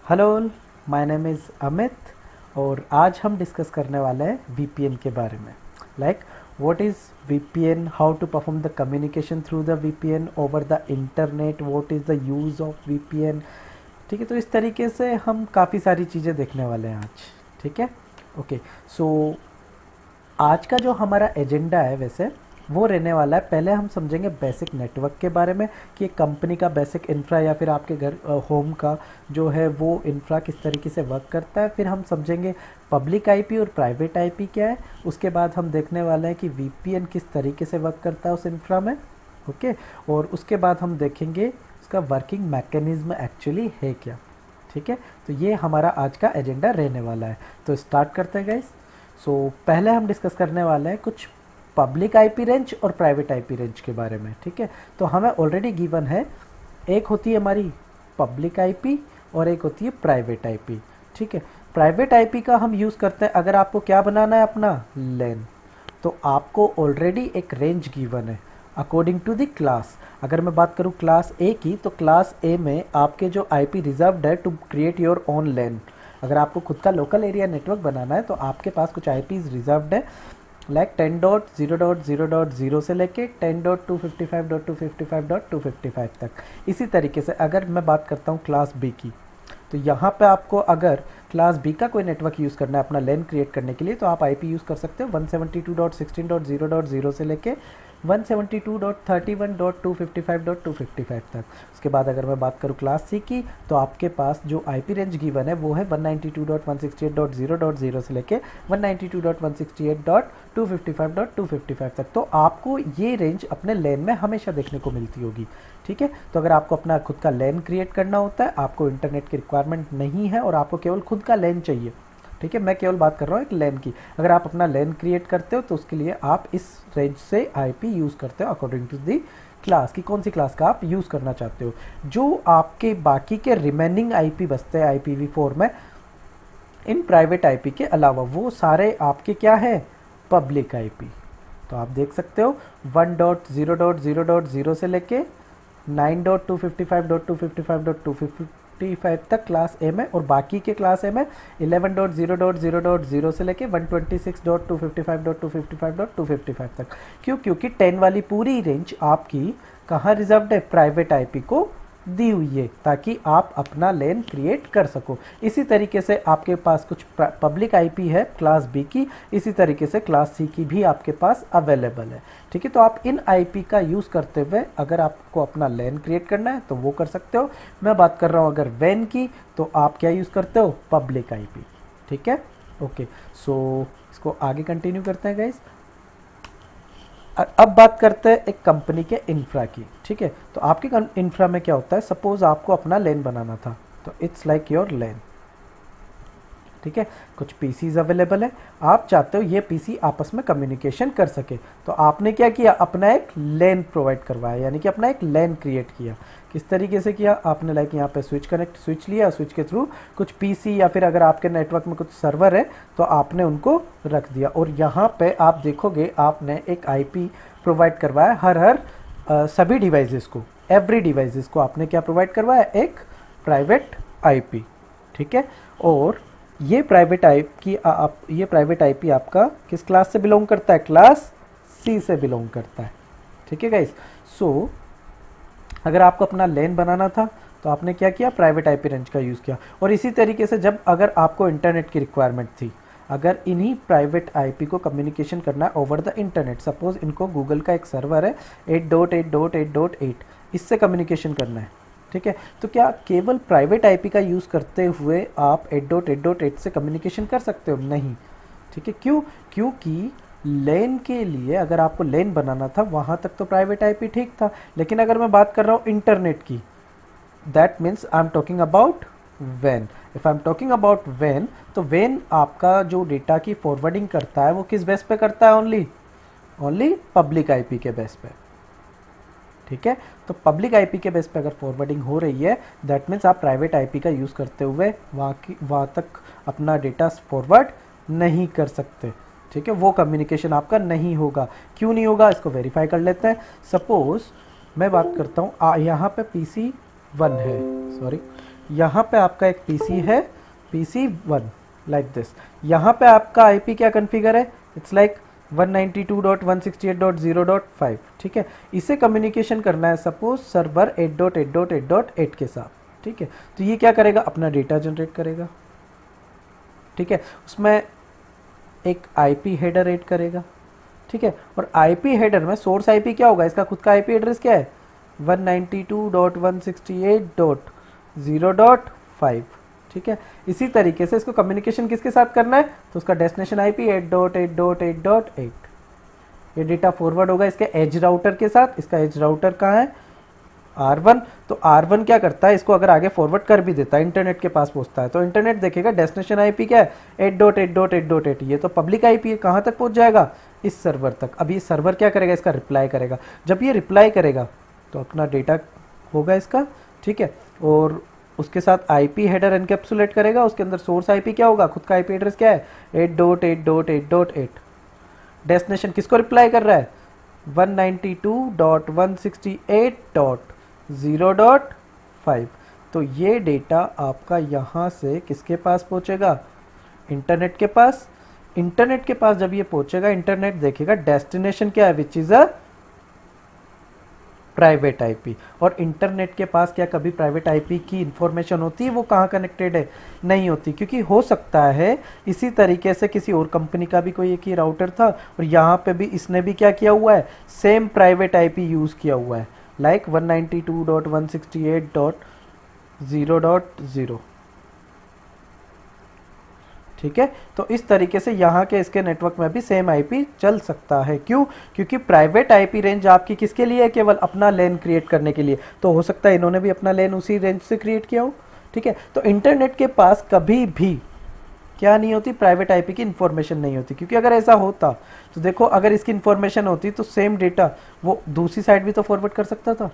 Hello, my name is Amit और आज हम डिस्कस करने वाले हैं वीपीएन के बारे में। Like what is VPN, how to perform the communication through the VPN over the internet, what is the use of VPN. ठीक है, तो इस तरीके से हम काफ़ी सारी चीज़ें देखने वाले हैं आज। ठीक है, ओके। सो आज का जो हमारा एजेंडा है वैसे वो रहने वाला है, पहले हम समझेंगे बेसिक नेटवर्क के बारे में कि एक कंपनी का बेसिक इंफ्रा या फिर आपके घर होम का जो है वो इंफ्रा किस तरीके से वर्क करता है। फिर हम समझेंगे पब्लिक आईपी और प्राइवेट आईपी क्या है। उसके बाद हम देखने वाले हैं कि वीपीएन किस तरीके से वर्क करता है उस इंफ्रा में। ओके, और उसके बाद हम देखेंगे उसका वर्किंग मैकेनिज्म एक्चुअली है क्या। ठीक है, तो ये हमारा आज का एजेंडा रहने वाला है। तो स्टार्ट करते हैं गाइस। सो पहले हम डिस्कस करने वाले हैं कुछ पब्लिक आईपी रेंज और प्राइवेट आईपी रेंज के बारे में। ठीक है, तो हमें ऑलरेडी गिवन है, एक होती है हमारी पब्लिक आईपी और एक होती है प्राइवेट आईपी। ठीक है, प्राइवेट आईपी का हम यूज़ करते हैं अगर आपको क्या बनाना है, अपना लैन। तो आपको ऑलरेडी एक रेंज गिवन है अकॉर्डिंग टू द क्लास। अगर मैं बात करूँ क्लास ए की, तो क्लास ए में आपके जो आईपी रिजर्व्ड है टू क्रिएट योर ओन लैन। अगर आपको खुद का लोकल एरिया नेटवर्क बनाना है तो आपके पास कुछ आईपीज रिजर्व्ड है, लाइक 10.0.0.0 से लेके 10.255.255.255 तक। इसी तरीके से अगर मैं बात करता हूँ क्लास बी की, तो यहाँ पे आपको अगर क्लास बी का कोई नेटवर्क यूज़ करना है अपना लैन क्रिएट करने के लिए, तो आप आईपी यूज़ कर सकते हो 172.16.0.0 से लेके 172.31.255.255 तक। उसके बाद अगर मैं बात करूँ क्लास सी की, तो आपके पास जो आईपी रेंज गिवन है वो है 192.168.0.0 से लेके 192.168.255.255 तक। तो आपको ये रेंज अपने लैन में हमेशा देखने को मिलती होगी। ठीक है, तो अगर आपको अपना खुद का लैन क्रिएट करना होता है, आपको इंटरनेट की रिक्वायरमेंट नहीं है और आपको केवल खुद का लैन चाहिए। ठीक है, मैं केवल बात कर रहा हूँ एक लैन की। अगर आप अपना लैन क्रिएट करते हो तो उसके लिए आप इस रेंज से आईपी यूज़ करते हो अकॉर्डिंग टू दी क्लास की कौन सी क्लास का आप यूज़ करना चाहते हो। जो आपके बाकी के रिमेनिंग आईपी बचते हैं IPv4 में इन प्राइवेट आईपी के अलावा, वो सारे आपके क्या है, पब्लिक आईपी। तो आप देख सकते हो 1.0.0.0 से लेके 9.255.255.255 तक क्लास ए में, और बाकी के क्लास ए में 11.0.0.0 से लेके 126.255.255.255 तक। क्यों? क्योंकि 10 वाली पूरी रेंज आपकी कहाँ रिजर्व्ड है, प्राइवेट आईपी को दी हुई है, ताकि आप अपना लैन क्रिएट कर सको। इसी तरीके से आपके पास कुछ पब्लिक आईपी है क्लास बी की, इसी तरीके से क्लास सी की भी आपके पास अवेलेबल है। ठीक है, तो आप इन आईपी का यूज़ करते हुए अगर आपको अपना लैन क्रिएट करना है तो वो कर सकते हो। मैं बात कर रहा हूँ अगर वैन की, तो आप क्या यूज़ करते हो, पब्लिक आईपी। ठीक है, ओके। सो इसको आगे कंटिन्यू करते हैं गाइस। अब बात करते हैं एक कंपनी के इंफ्रा की। ठीक है, तो आपके इंफ्रा में क्या होता है, सपोज आपको अपना लैन बनाना था, तो इट्स लाइक योर लैन। ठीक है, कुछ पीसीज अवेलेबल है, आप चाहते हो ये पीसी आपस में कम्युनिकेशन कर सके, तो आपने क्या किया, अपना एक लैन प्रोवाइड करवाया, यानी कि अपना एक लैन क्रिएट किया। किस तरीके से किया आपने, लाइक यहाँ पे स्विच लिया, स्विच के थ्रू कुछ पीसी या फिर अगर आपके नेटवर्क में कुछ सर्वर है तो आपने उनको रख दिया, और यहाँ पे आप देखोगे आपने एक आईपी प्रोवाइड करवाया हर सभी डिवाइसेस को, एवरी डिवाइसेस को आपने क्या प्रोवाइड करवाया, एक प्राइवेट आईपी। ठीक है, और ये प्राइवेट आईपी आपका किस क्लास से बिलोंग करता है, क्लास सी से बिलोंग करता है। ठीक है गाइस, सो अगर आपको अपना लैन बनाना था तो आपने क्या किया, प्राइवेट आईपी रेंज का यूज़ किया। और इसी तरीके से जब अगर आपको इंटरनेट की रिक्वायरमेंट थी, अगर इन्हीं प्राइवेट आईपी को कम्युनिकेशन करना है ओवर द इंटरनेट, सपोज इनको गूगल का एक सर्वर है 8.8.8.8, इससे कम्युनिकेशन करना है। ठीक है, तो क्या केवल प्राइवेट आईपी का यूज़ करते हुए आप 8.8.8 से कम्युनिकेशन कर सकते हो? नहीं। ठीक है, क्यों? क्योंकि लैन के लिए अगर आपको लैन बनाना था वहाँ तक तो प्राइवेट आईपी ठीक था, लेकिन अगर मैं बात कर रहा हूँ इंटरनेट की, that means I am talking about when. If I am talking about when, तो वैन आपका जो डेटा की फॉरवर्डिंग करता है वो किस बेस पे करता है, ओनली पब्लिक आईपी के बेस पे। ठीक है, तो पब्लिक आईपी के बेस पे अगर फॉरवर्डिंग हो रही है, दैट मीन्स आप प्राइवेट आईपी का यूज़ करते हुए वहाँ तक अपना डेटा फॉरवर्ड नहीं कर सकते। ठीक है, वो कम्युनिकेशन आपका नहीं होगा। क्यों नहीं होगा, इसको वेरीफाई कर लेते हैं। सपोज मैं बात करता हूँ यहाँ पे PC 1 है, सॉरी यहाँ पे आपका एक पीसी है, PC1 लाइक दिस। यहाँ पे आपका आईपी क्या कॉन्फ़िगर है, इट्स लाइक 192.168.0.5, ठीक है। इसे कम्युनिकेशन करना है सपोज सर्वर 8.8.8.8 के साथ, ठीक है। तो ये क्या करेगा, अपना डेटा जनरेट करेगा, ठीक है। उसमें एक आईपी हेडर ऐड करेगा, ठीक है। और आईपी हेडर में सोर्स आईपी क्या होगा, इसका खुद का आईपी एड्रेस क्या है 192.168.0.5, ठीक है। इसी तरीके से इसको कम्युनिकेशन किसके साथ करना है, तो उसका डेस्टिनेशन आईपी 8.8.8.8, ये डेटा फॉरवर्ड होगा इसके एज राउटर के साथ। इसका एज राउटर कहाँ है, R1। तो R1 क्या करता है, इसको अगर आगे फॉरवर्ड कर भी देता है, इंटरनेट के पास पहुंचता है, तो इंटरनेट देखेगा डेस्टिनेशन आईपी क्या है 8.8.8.8, ये तो पब्लिक आईपी है, कहाँ तक पहुंच जाएगा, इस सर्वर तक। अब ये सर्वर क्या करेगा, इसका रिप्लाई करेगा। जब ये रिप्लाई करेगा तो अपना डेटा होगा इसका, ठीक है। और उसके साथ आईपी हेडर एनकैप्सुलेट करेगा, उसके अंदर सोर्स आईपी क्या होगा, खुद का आईपी एड्रेस क्या है 8.8.8.8। डेस्टिनेशन किसको रिप्लाई कर रहा है 192.168.0.5। तो ये डेटा आपका यहाँ से किसके पास पहुँचेगा, इंटरनेट के पास। इंटरनेट के पास जब ये पहुँचेगा, इंटरनेट देखेगा डेस्टिनेशन क्या है, which is a private IP. और इंटरनेट के पास क्या कभी प्राइवेट आईपी की इंफॉर्मेशन होती है, वो कहाँ कनेक्टेड है, नहीं होती, क्योंकि हो सकता है इसी तरीके से किसी और कंपनी का भी कोई एक ही राउटर था और यहाँ पे भी इसने भी क्या किया हुआ है, सेम प्राइवेट आईपी यूज़ किया हुआ है, लाइक 192.168.0.0, ठीक है। तो इस तरीके से यहाँ के इसके नेटवर्क में भी सेम आईपी चल सकता है। क्यों, क्योंकि प्राइवेट आईपी रेंज आपकी किसके लिए है, केवल अपना लेन क्रिएट करने के लिए। तो हो सकता है इन्होंने भी अपना लेन उसी रेंज से क्रिएट किया हो, ठीक है। तो इंटरनेट के पास कभी भी क्या नहीं होती, प्राइवेट आईपी की इन्फॉर्मेशन नहीं होती, क्योंकि अगर ऐसा होता तो देखो, अगर इसकी इन्फॉर्मेशन होती तो सेम डेटा वो दूसरी साइड भी तो फॉरवर्ड कर सकता था,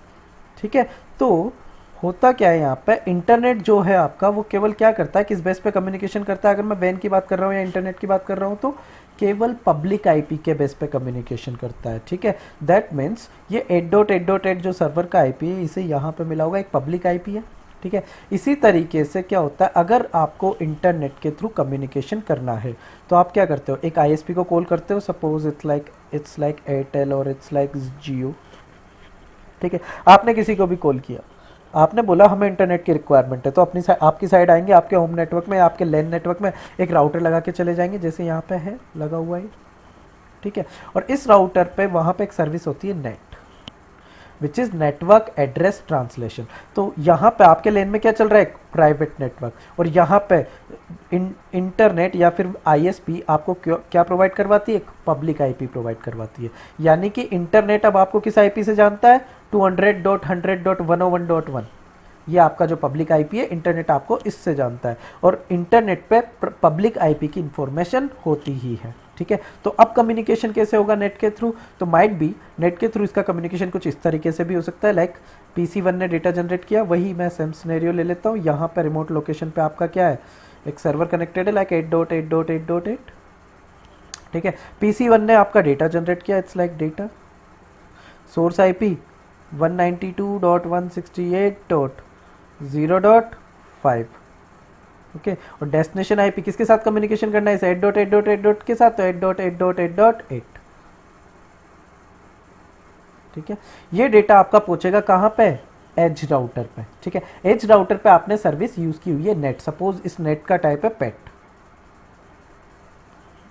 ठीक है। तो होता क्या है यहाँ पे, इंटरनेट जो है आपका वो केवल क्या करता है, किस बेस पे कम्युनिकेशन करता है, अगर मैं वैन की बात कर रहा हूँ या इंटरनेट की बात कर रहा हूँ, तो केवल पब्लिक आईपी के बेस पे कम्युनिकेशन करता है, ठीक है। दैट मीन्स ये 8.8.8 जो सर्वर का आईपी है, इसे यहाँ पे मिला होगा एक पब्लिक आईपी है, ठीक है। इसी तरीके से क्या होता है, अगर आपको इंटरनेट के थ्रू कम्युनिकेशन करना है तो आप क्या करते हो, एक आईएसपी को कॉल करते हो, सपोज इट्स लाइक एयरटेल और इट्स लाइक जियो, ठीक है। आपने किसी को भी कॉल किया, आपने बोला हमें इंटरनेट की रिक्वायरमेंट है, तो अपनी आपकी साइड आएंगे, आपके होम नेटवर्क में, आपके लैन नेटवर्क में एक राउटर लगा के चले जाएंगे, जैसे यहाँ पे है लगा हुआ है, ठीक है। और इस राउटर पे वहाँ पे एक सर्विस होती है net, which is network address translation. तो यहाँ पे आपके लेन में क्या चल रहा है, प्राइवेट नेटवर्क, और यहाँ पे इंटरनेट या फिर आईएसपी आपको क्या प्रोवाइड करवाती है, एक पब्लिक आईपी प्रोवाइड करवाती है। यानी कि इंटरनेट अब आपको किस आईपी से जानता है, 200.100.101.1, ये आपका जो पब्लिक आईपी है, इंटरनेट आपको इससे जानता है। और इंटरनेट पे पब्लिक आईपी की इंफॉर्मेशन होती ही है, ठीक है। तो अब कम्युनिकेशन कैसे होगा, नेट के थ्रू। तो माइट बी नेट के थ्रू इसका कम्युनिकेशन कुछ इस तरीके से भी हो सकता है, लाइक PC1 ने डेटा जनरेट किया, वही मैं सेम सिनेरियो ले लेता हूँ। यहाँ पे रिमोट लोकेशन पे आपका क्या है, एक सर्वर कनेक्टेड है लाइक 8.8.8.8, ठीक है। PC1 ने आपका डेटा जनरेट किया, it's like data, source IP 192.168.0.5, okay. और डेस्टिनेशन आईपी किसके साथ कम्युनिकेशन करना है, इस 8.8.8.8 के साथ, तो 8.8.8.8, ठीक है। ये डेटा आपका पहुंचेगा कहाँ पे, एज राउटर पे, ठीक है। एज राउटर पे आपने सर्विस यूज की हुई है नेट, सपोज इस नेट का टाइप है पेट,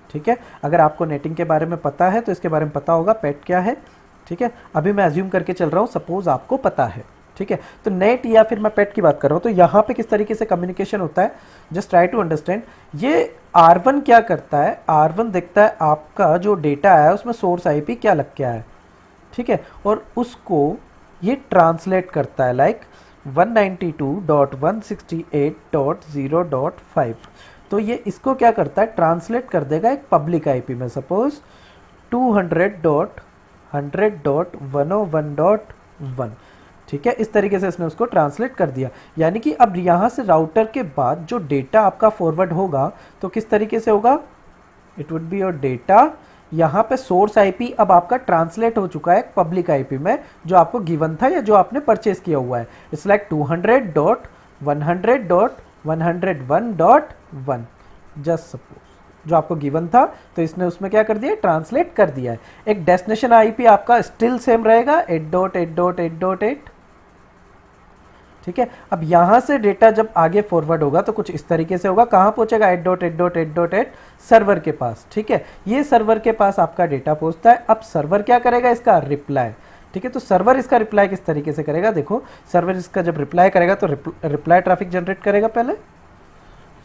ठीक है। अगर आपको नेटिंग के बारे में पता है तो इसके बारे में पता होगा पेट क्या है, ठीक है। अभी मैं अज्यूम करके चल रहा हूँ, सपोज आपको पता है, ठीक है। तो नेट या फिर मैं पेट की बात कर रहा हूँ, तो यहाँ पे किस तरीके से कम्युनिकेशन होता है, जस्ट ट्राई टू अंडरस्टैंड। ये R1 क्या करता है, R1 देखता है आपका जो डेटा है उसमें सोर्स आईपी क्या लग गया है, ठीक है, और उसको ये ट्रांसलेट करता है लाइक 192.168.0.5। तो ये इसको क्या करता है, ट्रांसलेट कर देगा एक पब्लिक आईपी में, सपोज 200.100.101.1, ठीक है। इस तरीके से इसने उसको ट्रांसलेट कर दिया। यानी कि अब यहाँ से राउटर के बाद जो डेटा आपका फॉरवर्ड होगा तो किस तरीके से होगा, it would be your data, यहाँ पे सोर्स आईपी अब आपका ट्रांसलेट हो चुका है पब्लिक आईपी में, जो आपको गिवन था या जो आपने परचेज किया हुआ है। इट्स लाइक 200.168.0.5, 100.101.1 जस्ट सपोज, जो आपको गिवन था तो इसने उसमें क्या कर दिया, ट्रांसलेट कर दिया है। एक डेस्टिनेशन आईपी आपका स्टिल सेम रहेगा 8.8.8.8, ठीक है। अब यहां से डेटा जब आगे फॉरवर्ड होगा तो कुछ इस तरीके से होगा, कहां पहुंचेगा 8.8.8.8 सर्वर के पास, ठीक है। ये सर्वर के पास आपका डेटा पहुंचता है। अब सर्वर क्या करेगा, इसका रिप्लाई, ठीक है। तो सर्वर इसका रिप्लाई किस तरीके से करेगा, देखो सर्वर इसका जब रिप्लाई करेगा तो रिप्लाई ट्रैफिक जनरेट करेगा पहले।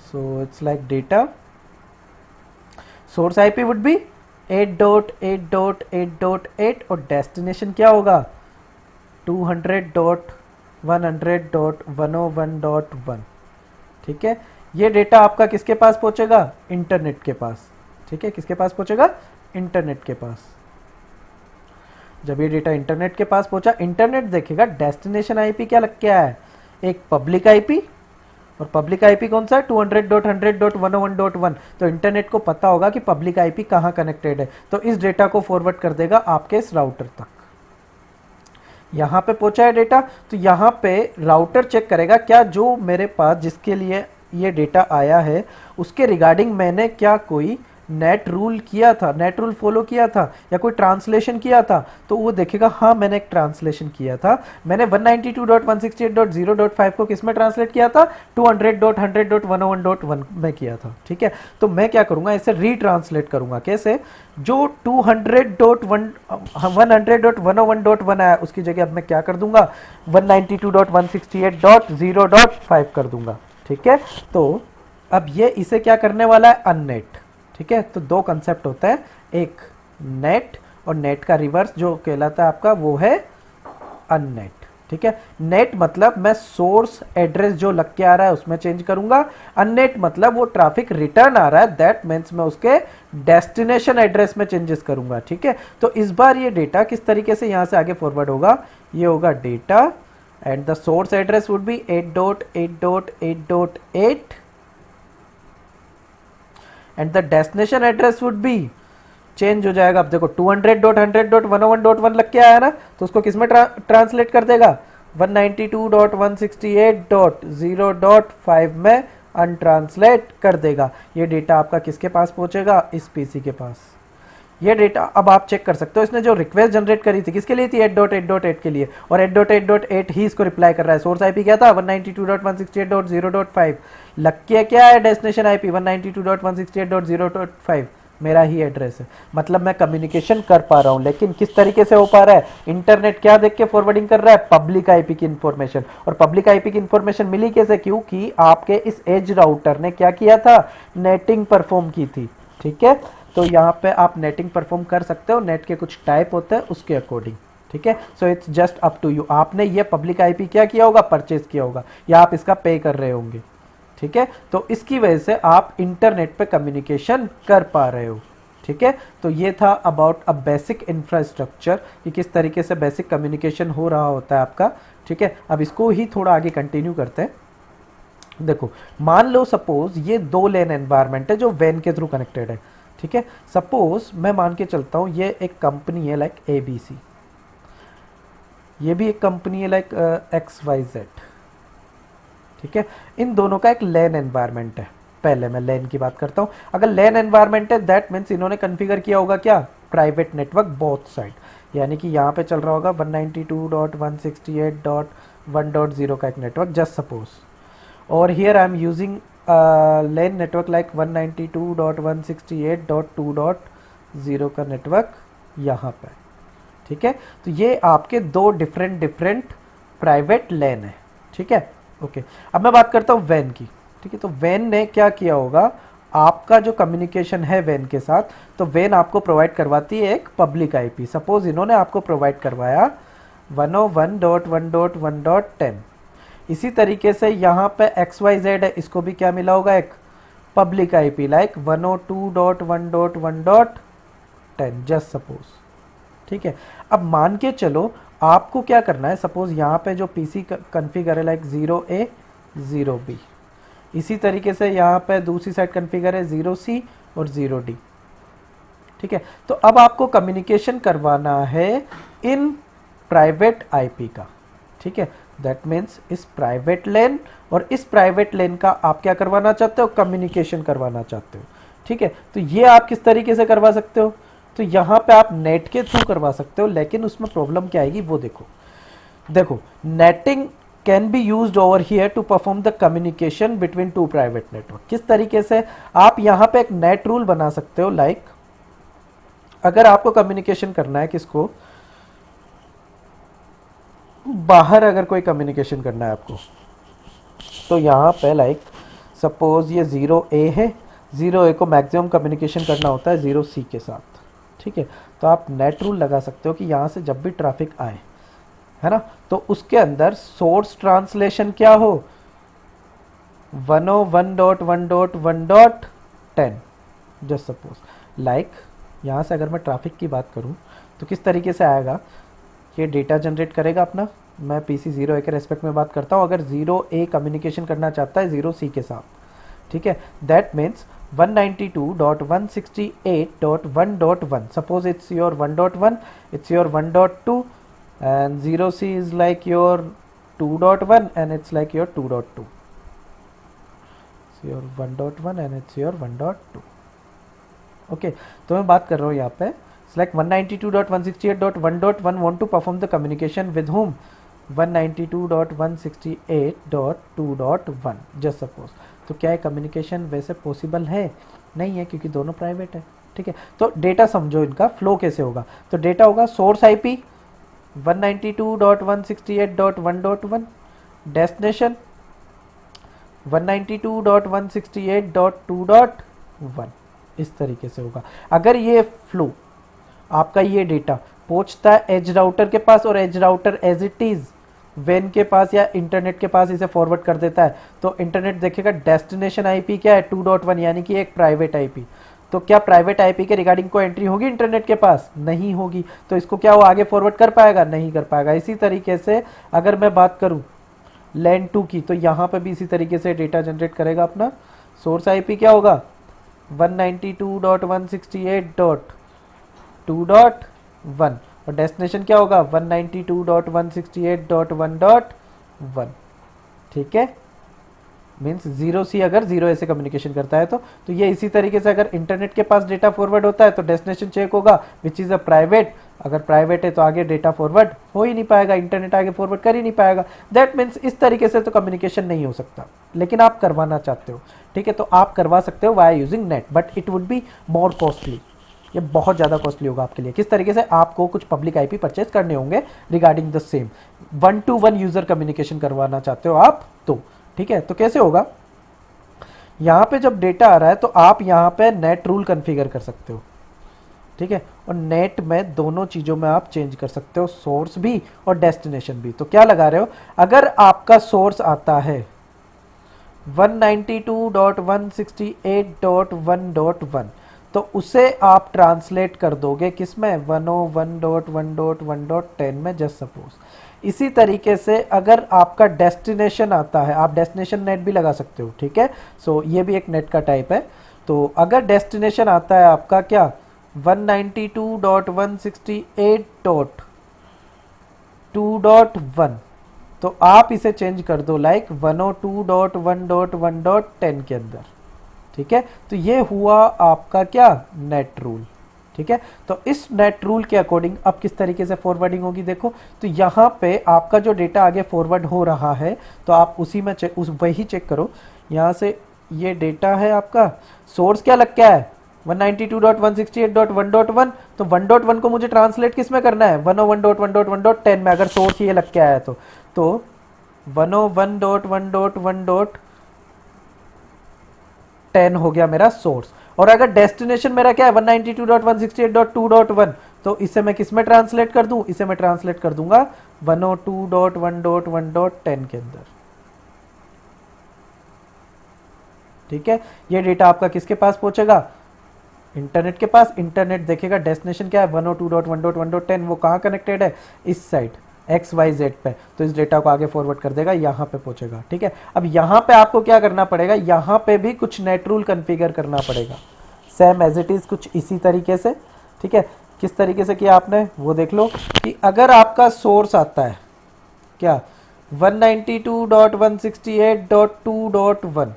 So it's like data source IP would be 8.8.8.8 और डेस्टिनेशन क्या होगा 200.100.101.1, ठीक है। ये डेटा आपका किसके पास पहुंचेगा, इंटरनेट के पास, ठीक है। किसके पास पहुंचेगा, इंटरनेट के पास। जब ये डेटा इंटरनेट के पास पहुंचा, इंटरनेट देखेगा डेस्टिनेशन आईपी क्या लग के आया है, एक पब्लिक आईपी, और पब्लिक आईपी कौन सा है 200.100.101.1। तो इंटरनेट को पता होगा कि पब्लिक आईपी कहां कनेक्टेड है, तो इस डेटा को फॉरवर्ड कर देगा आपके इस राउटर तक। यहां पे पहुंचा है डेटा, तो यहां पे राउटर चेक करेगा क्या जो मेरे पास जिसके लिए ये डेटा आया है उसके रिगार्डिंग मैंने क्या कोई नेट रूल किया था, नेट रूल फॉलो किया था या कोई ट्रांसलेशन किया था। तो वो देखेगा हाँ मैंने एक ट्रांसलेशन किया था, मैंने 192.168.0.5 को किसमें ट्रांसलेट किया था 200.100.101.1 में किया था, ठीक है। तो मैं क्या करूंगा, इसे रीट्रांसलेट करूंगा, कैसे, जो 100.101.1 आया उसकी जगह अब मैं क्या कर दूंगा 192.168.0.5 कर दूंगा, ठीक है। तो अब ये इसे क्या करने वाला है, अननेट, ठीक है। तो दो कंसेप्ट होता है, एक नेट और नेट का रिवर्स जो कहलाता है आपका वो है अननेट, ठीक है। नेट मतलब मैं सोर्स एड्रेस जो लग के आ रहा है उसमें चेंज करूंगा, अननेट मतलब वो ट्रैफिक रिटर्न आ रहा है, दैट मीन्स मैं उसके डेस्टिनेशन एड्रेस में चेंजेस करूंगा, ठीक है। तो इस बार ये डेटा किस तरीके से यहां से आगे फॉरवर्ड होगा, ये होगा data and the source address would be 8.8.8.8 and the destination address would be change हो जाएगा। अब देखो 200.100.101.1 लग के आया ना, तो उसको किसमें ट्रांसलेट कर देगा 192.168.0.5 में अनट्रांसलेट कर देगा। ये डेटा आपका किसके पास पहुंचेगा, इस पीसी के पास। ये डेटा अब आप चेक कर सकते हो, इसने जो रिक्वेस्ट जनरेट करी थी किसके लिए थी 8.8.8 के लिए, और 8.8.8 ही इसको रिप्लाई कर रहा है। सोर्स आईपी क्या था 192.168.0.5, लग के क्या है डेस्टिनेशन आईपी 192.168.0.5, मेरा ही एड्रेस है। मतलब मैं कम्युनिकेशन कर पा रहा हूं, लेकिन किस तरीके से हो पा रहा है, इंटरनेट क्या देख के फॉरवर्डिंग कर रहा है, पब्लिक आईपी की इंफॉर्मेशन। और पब्लिक आईपी की इंफॉर्मेशन मिली कैसे, क्योंकि आपके इस एज राउटर ने क्या किया था, नेटिंग परफॉर्म की थी, ठीक है। तो यहाँ पे आप नेटिंग परफॉर्म कर सकते हो, नेट के कुछ टाइप होते हैं उसके अकॉर्डिंग, ठीक है। So it's just up to you, आपने ये पब्लिक आईपी क्या किया होगा, परचेज किया होगा या आप इसका पे कर रहे होंगे, ठीक है। तो इसकी वजह से आप इंटरनेट पे कम्युनिकेशन कर पा रहे हो, ठीक है। तो ये था अबाउट अ बेसिक इंफ्रास्ट्रक्चर कि किस तरीके से बेसिक कम्युनिकेशन हो रहा होता है आपका, ठीक है। अब इसको ही थोड़ा आगे कंटिन्यू करते हैं। देखो मान लो सपोज ये 2 लेन एनवायरनमेंट है जो वैन के थ्रू कनेक्टेड है, ठीक है। सपोज मैं मान के चलता हूं ये एक कंपनी है लाइक ABC, ये भी एक कंपनी है लाइक XYZ, ठीक है। इन दोनों का एक लैन एनवायरनमेंट है। पहले मैं लैन की बात करता हूं। अगर लैन एनवायरनमेंट है दैट मीन्स इन्होंने कॉन्फ़िगर किया होगा क्या, प्राइवेट नेटवर्क बोथ साइड, यानी कि यहाँ पे चल रहा होगा 192.168.1.0 का एक नेटवर्क जस्ट सपोज, और here I am using LAN network like 192.168.2.0 का नेटवर्क यहाँ पे, ठीक है। तो ये आपके दो डिफरेंट प्राइवेट लैन है, ठीक है, ओके। अब मैं बात करता हूँ वैन की, ठीक है। तो वैन ने क्या किया होगा, आपका जो कम्युनिकेशन है वैन के साथ, तो वैन आपको प्रोवाइड करवाती है एक पब्लिक आईपी। सपोज इन्होंने आपको प्रोवाइड करवाया 101.1.1.10, इसी तरीके से यहाँ पे XYZ है, इसको भी क्या मिला होगा, एक public IP like 102.1.1.10 just suppose, ठीक है। अब मान के चलो आपको क्या करना है, सपोज यहाँ पे जो पीसी कॉन्फ़िगर है लाइक 0A 0B, इसी तरीके से यहाँ पे दूसरी साइड कॉन्फ़िगर है 0C और 0D, ठीक है। तो अब आपको कम्युनिकेशन करवाना है इन प्राइवेट आईपी का, ठीक है। दैट मीन्स इस प्राइवेट लेन और इस प्राइवेट लेन का आप क्या करवाना चाहते हो, कम्युनिकेशन करवाना चाहते हो। ठीक है, तो ये आप किस तरीके से करवा सकते हो, तो यहाँ पे आप नेट के थ्रू करवा सकते हो, लेकिन उसमें प्रॉब्लम क्या आएगी वो देखो। देखो, NATing can be used over here to perform the communication between two private network. किस तरीके से आप यहाँ पे एक नेट रूल बना सकते हो, लाइक अगर आपको कम्युनिकेशन करना है किसको, बाहर अगर कोई कम्युनिकेशन करना है आपको, तो यहाँ पे लाइक सपोज ये 0A है, 0A को मैक्सिमम कम्युनिकेशन करना होता है 0C के साथ। ठीक है, तो आप नेट रूल लगा सकते हो कि यहाँ से जब भी ट्रैफिक आए, है ना, तो उसके अंदर सोर्स ट्रांसलेशन क्या हो, 101.1.1.10। जस्ट सपोज लाइक यहाँ से अगर मैं ट्रैफिक की बात करूँ तो किस तरीके से आएगा, ये डेटा जनरेट करेगा अपना, मैं PC 0A के रेस्पेक्ट में बात करता हूँ। अगर 0A कम्युनिकेशन करना चाहता है 0C के साथ, ठीक है, that means 192.168.1.1, suppose it's your 1.1, it's your 1.2 and 0C is like your 2.1 and it's like your 2.2. It's your 1.1 and it's your 1.2. Okay, तो मैं बात कर रहा हूँ यहाँ पे, it's like 192.168.1.1 want to perform the communication with whom, 192.168.2.1 just suppose। तो क्या है, कम्युनिकेशन वैसे पॉसिबल है नहीं है क्योंकि दोनों प्राइवेट है। ठीक है, तो डेटा समझो इनका फ्लो कैसे होगा, तो डेटा होगा सोर्स IP 192.168.1.1, डेस्टिनेशन 192.168.2.1, इस तरीके से होगा। अगर ये फ्लो आपका ये डेटा पहुंचता है एज राउटर के पास और edge router as it is वेन के पास या इंटरनेट के पास इसे फॉरवर्ड कर देता है, तो इंटरनेट देखेगा डेस्टिनेशन IP क्या है 2.1, यानी कि एक प्राइवेट IP। तो क्या प्राइवेट IP के रिगार्डिंग को एंट्री होगी इंटरनेट के पास, नहीं होगी, तो इसको क्या वो आगे फॉरवर्ड कर पाएगा, नहीं कर पाएगा। इसी तरीके से अगर मैं बात करूं लैन 2 की, तो यहाँ पे भी इसी तरीके से डेटा जनरेट करेगा अपना। सोर्स IP क्या होगा 192.168.2.1 और डेस्टिनेशन क्या होगा 192.168.1.1। ठीक है, मीन्स 0C अगर 0A से कम्युनिकेशन करता है तो ये इसी तरीके से अगर इंटरनेट के पास डेटा फॉरवर्ड होता है तो डेस्टिनेशन चेक होगा विच इज़ अ प्राइवेट, अगर प्राइवेट है तो आगे डेटा फॉरवर्ड हो ही नहीं पाएगा, इंटरनेट आगे फॉरवर्ड कर ही नहीं पाएगा। दैट मीन्स इस तरीके से तो कम्युनिकेशन नहीं हो सकता, लेकिन आप करवाना चाहते हो। ठीक है, तो आप करवा सकते हो via using net, but it would be more costly, ये बहुत ज़्यादा कॉस्टली होगा आपके लिए। किस तरीके से, आपको कुछ पब्लिक IP परचेज करने होंगे regarding the same, 1-to-1 user communication करवाना चाहते हो आप तो। ठीक है, तो कैसे होगा, यहाँ पे जब डेटा आ रहा है तो आप यहाँ पे नेट रूल कॉन्फ़िगर कर सकते हो। ठीक है, और नेट में दोनों चीज़ों में आप चेंज कर सकते हो, सोर्स भी और डेस्टिनेशन भी। तो क्या लगा रहे हो, अगर आपका सोर्स आता है 192.168.1.1 तो उसे आप ट्रांसलेट कर दोगे किसमें 101.1.1.10 में, जस्ट सपोज। इसी तरीके से अगर आपका डेस्टिनेशन आता है, आप डेस्टिनेशन नेट भी लगा सकते हो। ठीक है, सो ये भी एक नेट का टाइप है। तो अगर डेस्टिनेशन आता है आपका क्या 192.168.2.1 तो आप इसे चेंज कर दो लाइक 102.1.1.10 के अंदर। ठीक है, तो ये हुआ आपका क्या नेट रूल। ठीक है, तो इस नेट रूल के अकॉर्डिंग अब किस तरीके से फॉरवर्डिंग होगी देखो, तो यहाँ पे आपका जो डेटा आगे फॉरवर्ड हो रहा है तो आप उसी में वही चेक करो। यहाँ से ये डेटा है आपका, सोर्स क्या लग क्या है 192.168.1.1, तो 1.1 को मुझे ट्रांसलेट किस में करना है 101.1.1.10 में, अगर सोर्स ये लग के आया तो 101.1.1.10 हो गया मेरा सोर्स। और अगर डेस्टिनेशन मेरा क्या है 192.168.2.1 तो इसे मैं किस में ट्रांसलेट कर दूं, इसे मैं ट्रांसलेट कर दूंगा 102.1.1.10 के अंदर। ठीक है, ये डेटा आपका किसके पास पहुंचेगा, इंटरनेट के पास। इंटरनेट देखेगा डेस्टिनेशन क्या है 102.1.1.10, वो कहाँ कनेक्टेड है, इस साइड XYZ पे, तो इस डेटा को आगे फॉरवर्ड कर देगा, यहाँ पे पहुंचेगा। ठीक है, अब यहाँ पे आपको क्या करना पड़ेगा, यहाँ पे भी कुछ नेट रूल कॉन्फ़िगर करना पड़ेगा सेम एज इट इज, कुछ इसी तरीके से। ठीक है, किस तरीके से किया आपने वो देख लो कि अगर आपका सोर्स आता है क्या 192.168.2.1,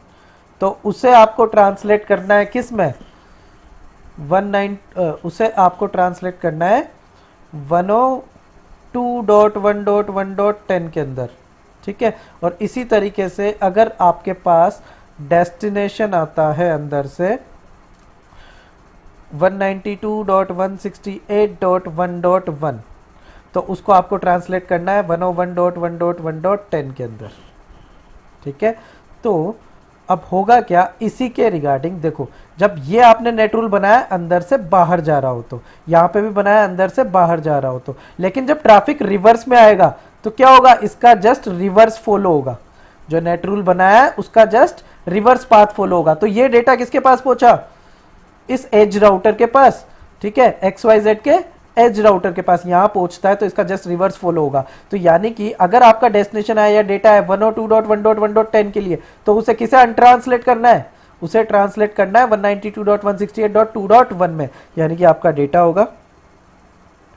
तो उसे आपको ट्रांसलेट करना है किस में, उसे आपको ट्रांसलेट करना है 102.1.1.10 के अंदर, ठीक है। और इसी तरीके से अगर आपके पास डेस्टिनेशन आता है अंदर से 192.168.1.1, तो उसको आपको ट्रांसलेट करना है 101.1.1.10 के अंदर, ठीक है। तो अब होगा क्या, इसी के रिगार्डिंग देखो, जब ये आपने नेट रूल बनाया अंदर से बाहर जा रहा हो तो, यहाँ पे भी बनाया अंदर से बाहर जा रहा हो तो, लेकिन जब ट्रैफिक रिवर्स में आएगा तो क्या होगा, इसका जस्ट रिवर्स फॉलो होगा। जो नेट रूल बनाया है उसका जस्ट रिवर्स पाथ फॉलो होगा। तो ये डेटा किसके पास पहुंचा, इस एज राउटर के पास, ठीक है, XYZ के एज राउटर के पास यहां पहुंचता है, तो इसका जस्ट रिवर्स फॉलो होगा। तो यानी कि अगर आपका डेस्टिनेशन है या डेटा है 102.1.1.10 के लिए, तो उसे किसे अनट्रांसलेट करना है, उसे ट्रांसलेट करना है 192.168.2.1 में, यानी कि आपका डेटा होगा,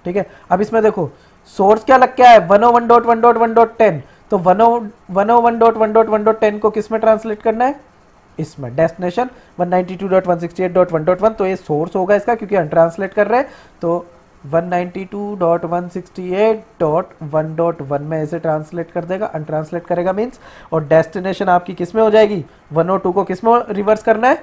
ठीक है। अब इसमें देखो सोर्स क्या लग गया है 101.1.1.10, तो 101.1.1.10 को किस में ट्रांसलेट करना है, इसमें डेस्टिनेशन 192.168.1.1, तो ये सोर्स होगा इसका क्योंकि अनट्रांसलेट कर रहे हैं, तो 192.168.1.1 में इसे ट्रांसलेट कर देगा, अनट्रांसलेट करेगा मींस। और डेस्टिनेशन आपकी किस में हो जाएगी, 102 को किस में रिवर्स करना है,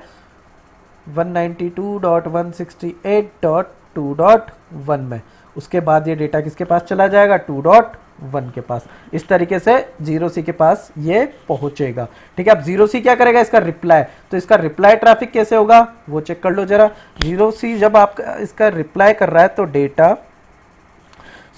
192.168.2.1 में। उसके बाद ये डेटा किसके पास चला जाएगा, 2.1 के पास। इस तरीके से 0C के पास ये पहुंचेगा, ठीक है। अब 0C क्या करेगा, इसका रिप्लाई, तो इसका रिप्लाई ट्रैफिक कैसे होगा वो चेक कर लो जरा। 0C जब आपका इसका रिप्लाई कर रहा है तो data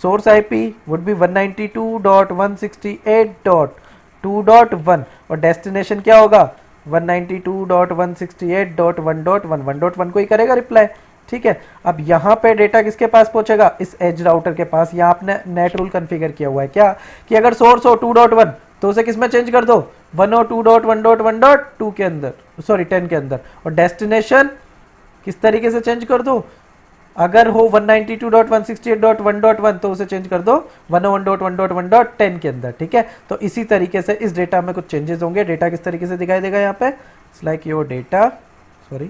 source IP would be 192.168.2.1 और डेस्टिनेशन क्या होगा 192.168.1.1, 1.1 को ही करेगा रिप्लाई, ठीक है। अब यहाँ पे डेटा किसके पास पहुंचेगा, इस एज राउटर के पास। यहाँ आपने नेट रूल कॉन्फ़िगर किया हुआ है क्या, कि अगर सोर्स हो 2.1 तो उसे किस में चेंज कर दो 102.1.1.2 के अंदर, सॉरी 10 के अंदर। और डेस्टिनेशन किस तरीके से चेंज कर दो, अगर हो 192.168.1.1 तो उसे चेंज कर दो 101.1.1.10 के अंदर, ठीक है। तो इसी तरीके से इस डेटा में कुछ चेंजेस होंगे। डेटा किस तरीके से दिखाई देगा यहाँ पे, it's like your data, sorry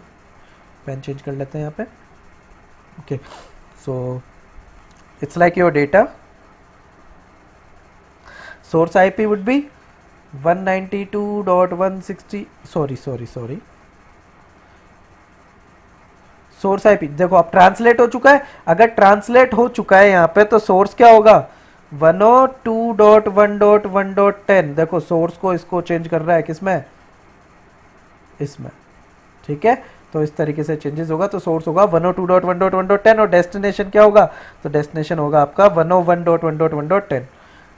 pen change कर लेते हैं यहाँ पे, okay, so it's like your data source IP would be 192.160 sorry source IP देखो अब ट्रांसलेट हो चुका है। अगर ट्रांसलेट हो चुका है यहाँ पे तो सोर्स क्या होगा 102.1.1.10, देखो सोर्स को इसको चेंज कर रहा है किसमें, इसमें, ठीक है। तो इस तरीके से चेंजेस होगा, तो सोर्स होगा 102.1.1.10 और डेस्टिनेशन क्या होगा, तो डेस्टिनेशन होगा आपका 101.1.1.10,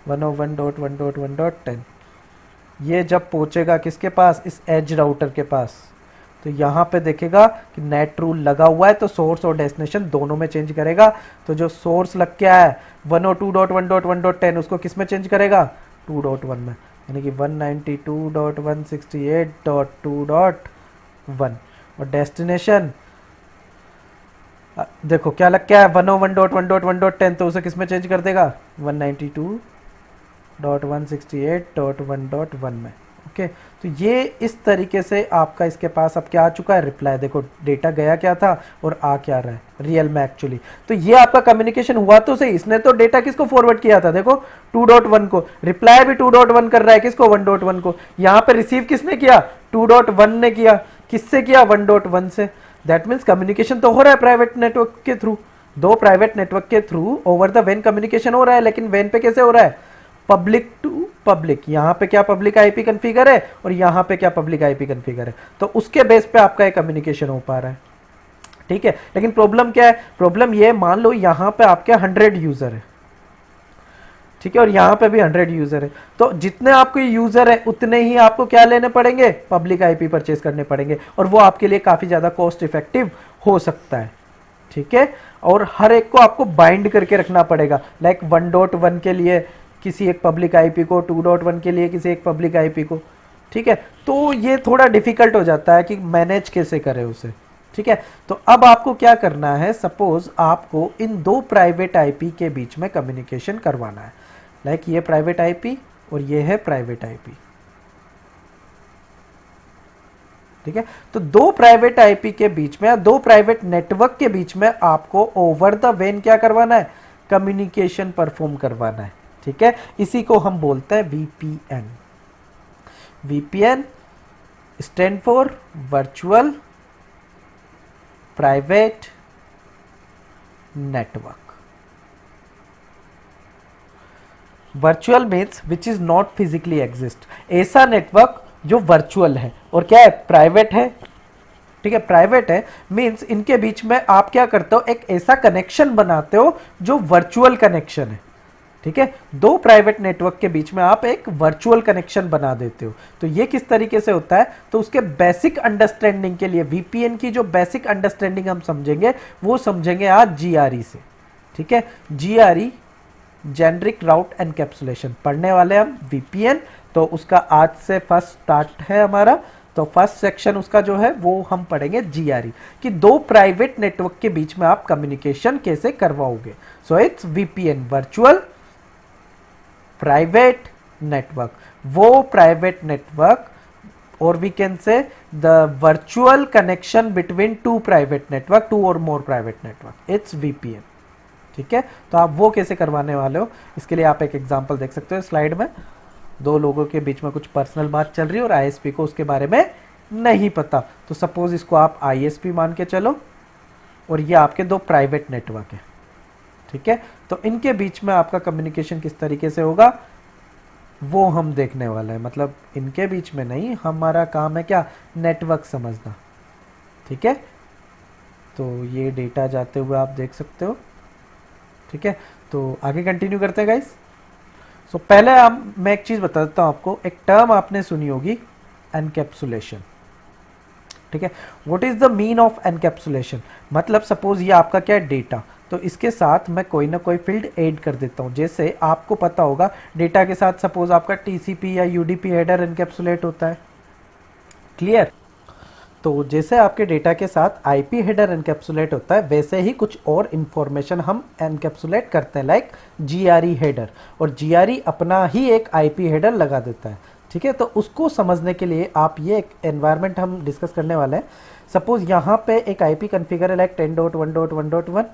101.1.1.10। ये जब पहुंचेगा किसके पास, इस एज राउटर के पास, तो यहाँ पे देखेगा कि नेट रूल लगा हुआ है, तो सोर्स और डेस्टिनेशन दोनों में चेंज करेगा। तो जो सोर्स लग के आया है 102.1.1.10 उसको किस में चेंज करेगा 2.1 में, यानी कि 192.168.2.1। और डेस्टिनेशन देखो क्या लग क्या है 101.1.1.10, तो उसे किस में चेंज कर देगा 192.168.1.1 में, ओके। तो ये इस तरीके से आपका इसके पास अब क्या आ चुका है रिप्लाई। देखो डेटा गया क्या था और आ क्या रहा है रियल में एक्चुअली। तो ये आपका कम्युनिकेशन हुआ तो सही, इसने तो डेटा किसको फॉरवर्ड किया था, देखो 2.1 को, रिप्लाई भी 2.1 कर रहा है किसको 1.1 को। यहाँ पे रिसीव किसने किया 2.1 ने किया, किससे किया 1.1 से। दैट मीन्स कम्युनिकेशन तो हो रहा है प्राइवेट नेटवर्क के थ्रू, दो प्राइवेट नेटवर्क के through over the when communication हो रहा है। लेकिन वेन पे कैसे हो रहा है, पब्लिक टू पब्लिक। यहाँ पे क्या पब्लिक आईपी कॉन्फ़िगर है और यहाँ पे क्या पब्लिक आईपी कॉन्फ़िगर है, तो उसके बेस पे आपका ये कम्युनिकेशन हो पा रहा है, ठीक है। लेकिन प्रॉब्लम क्या है, प्रॉब्लम ये मान लो यहाँ पे आपके 100 यूजर है, ठीक है, और यहाँ पे भी 100 यूजर है। तो जितने आपको यूजर है उतने ही आपको क्या लेने पड़ेंगे, पब्लिक आईपी परचेज करने पड़ेंगे, और वो आपके लिए काफी ज्यादा कॉस्ट इफेक्टिव हो सकता है, ठीक है। और हर एक को आपको बाइंड करके रखना पड़ेगा, लाइक 1.1 के लिए किसी एक पब्लिक आईपी को, 2.1 के लिए किसी एक पब्लिक आईपी को, ठीक है। तो ये थोड़ा डिफिकल्ट हो जाता है कि मैनेज कैसे करें उसे, ठीक है। तो अब आपको क्या करना है, सपोज आपको इन दो प्राइवेट आईपी के बीच में कम्युनिकेशन करवाना है, लाइक ये प्राइवेट आईपी और ये है प्राइवेट आईपी। ठीक है, तो दो प्राइवेट आईपी के बीच में या दो प्राइवेट नेटवर्क के बीच में आपको ओवर द वेन क्या करवाना है, कम्युनिकेशन परफॉर्म करवाना है। ठीक है, इसी को हम बोलते हैं VPN. VPN stand for virtual private network. Virtual means which is not physically exist, ऐसा नेटवर्क जो वर्चुअल है और क्या है, प्राइवेट है। ठीक है, प्राइवेट है मीन्स इनके बीच में आप क्या करते हो, एक ऐसा कनेक्शन बनाते हो जो वर्चुअल कनेक्शन है। ठीक है, दो प्राइवेट नेटवर्क के बीच में आप एक वर्चुअल कनेक्शन बना देते हो। तो ये किस तरीके से होता है, तो उसके बेसिक अंडरस्टैंडिंग के लिए वीपीएन की जो बेसिक अंडरस्टैंडिंग हम समझेंगे वो समझेंगे आज जीआरई से। ठीक है, जीआरई जेनरिक राउट एनकैप्सुलेशन पढ़ने वाले हम वीपीएन। तो उसका आज से फर्स्ट स्टार्ट है हमारा। तो फर्स्ट सेक्शन उसका जो है वो हम पढ़ेंगे जीआरई, कि दो प्राइवेट नेटवर्क के बीच में आप कम्युनिकेशन कैसे करवाओगे। So it's VPN, virtual private network, वो प्राइवेट नेटवर्क, और we can say the virtual connection between two private network, two or more private network, it's VPN. ठीक है, तो आप वो कैसे करवाने वाले हो, इसके लिए आप एक एग्जांपल देख सकते हो स्लाइड में। दो लोगों के बीच में कुछ पर्सनल बात चल रही है और आईएसपी को उसके बारे में नहीं पता। तो सपोज इसको आप आईएसपी मान के चलो और ये आपके दो प्राइवेट नेटवर्क है। ठीक है, तो इनके बीच में आपका कम्युनिकेशन किस तरीके से होगा वो हम देखने वाले हैं। मतलब इनके बीच में नहीं, हमारा काम है क्या, नेटवर्क समझना। ठीक है, तो ये डेटा जाते हुए आप देख सकते हो। ठीक है, तो आगे कंटिन्यू करते हैं गाइस। सो पहले मैं एक चीज बता देता हूं आपको, एक टर्म आपने सुनी होगी, एनकैप्सुलेशन। ठीक है, what is the mean of encapsulation, मतलब सपोज ये आपका क्या है, डेटा, तो इसके साथ मैं कोई ना कोई फील्ड ऐड कर देता हूं। जैसे आपको पता होगा डेटा के साथ सपोज आपका टीसीपी या यूडीपी हेडर एनकैप्सुलेट होता है। क्लियर, तो जैसे आपके डेटा के साथ आईपी हेडर एनकैप्सुलेट होता है, वैसे ही कुछ और इंफॉर्मेशन हम एनकैप्सुलेट करते हैं, लाइक जीआरई हेडर, और जीआरई अपना ही एक आईपी हेडर लगा देता है। ठीक है, तो उसको समझने के लिए आप ये एक एनवायरनमेंट हम डिस्कस करने वाले हैं। सपोज यहाँ पे एक आईपी कॉन्फ़िगर है लाइक 10.1.1.1,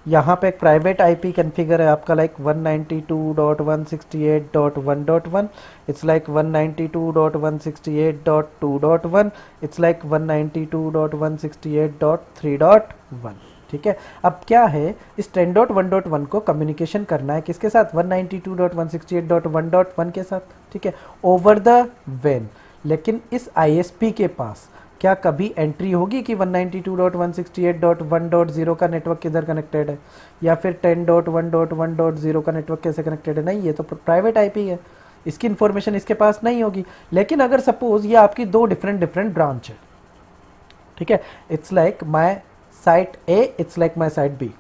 यहाँ पे एक प्राइवेट आईपी कॉन्फ़िगर है आपका like 192.168.1.1, it's like 192.168.2.1, it's like 192.168.3.1। ठीक है, अब क्या है, इस 10.1.1 को कम्युनिकेशन करना है किसके साथ, 192.168.1.1 के साथ। ठीक है, ओवर द वेन। लेकिन इस आईएसपी के पास क्या कभी एंट्री होगी कि 192.168.1.0 का नेटवर्क किधर कनेक्टेड है, या फिर 10.1.1.0 का नेटवर्क कैसे कनेक्टेड है, नहीं, ये तो प्राइवेट आईपी है, इसकी इंफॉर्मेशन इसके पास नहीं होगी। लेकिन अगर सपोज ये आपकी दो डिफरेंट ब्रांच है, ठीक है, it's like my site A, it's like my site B.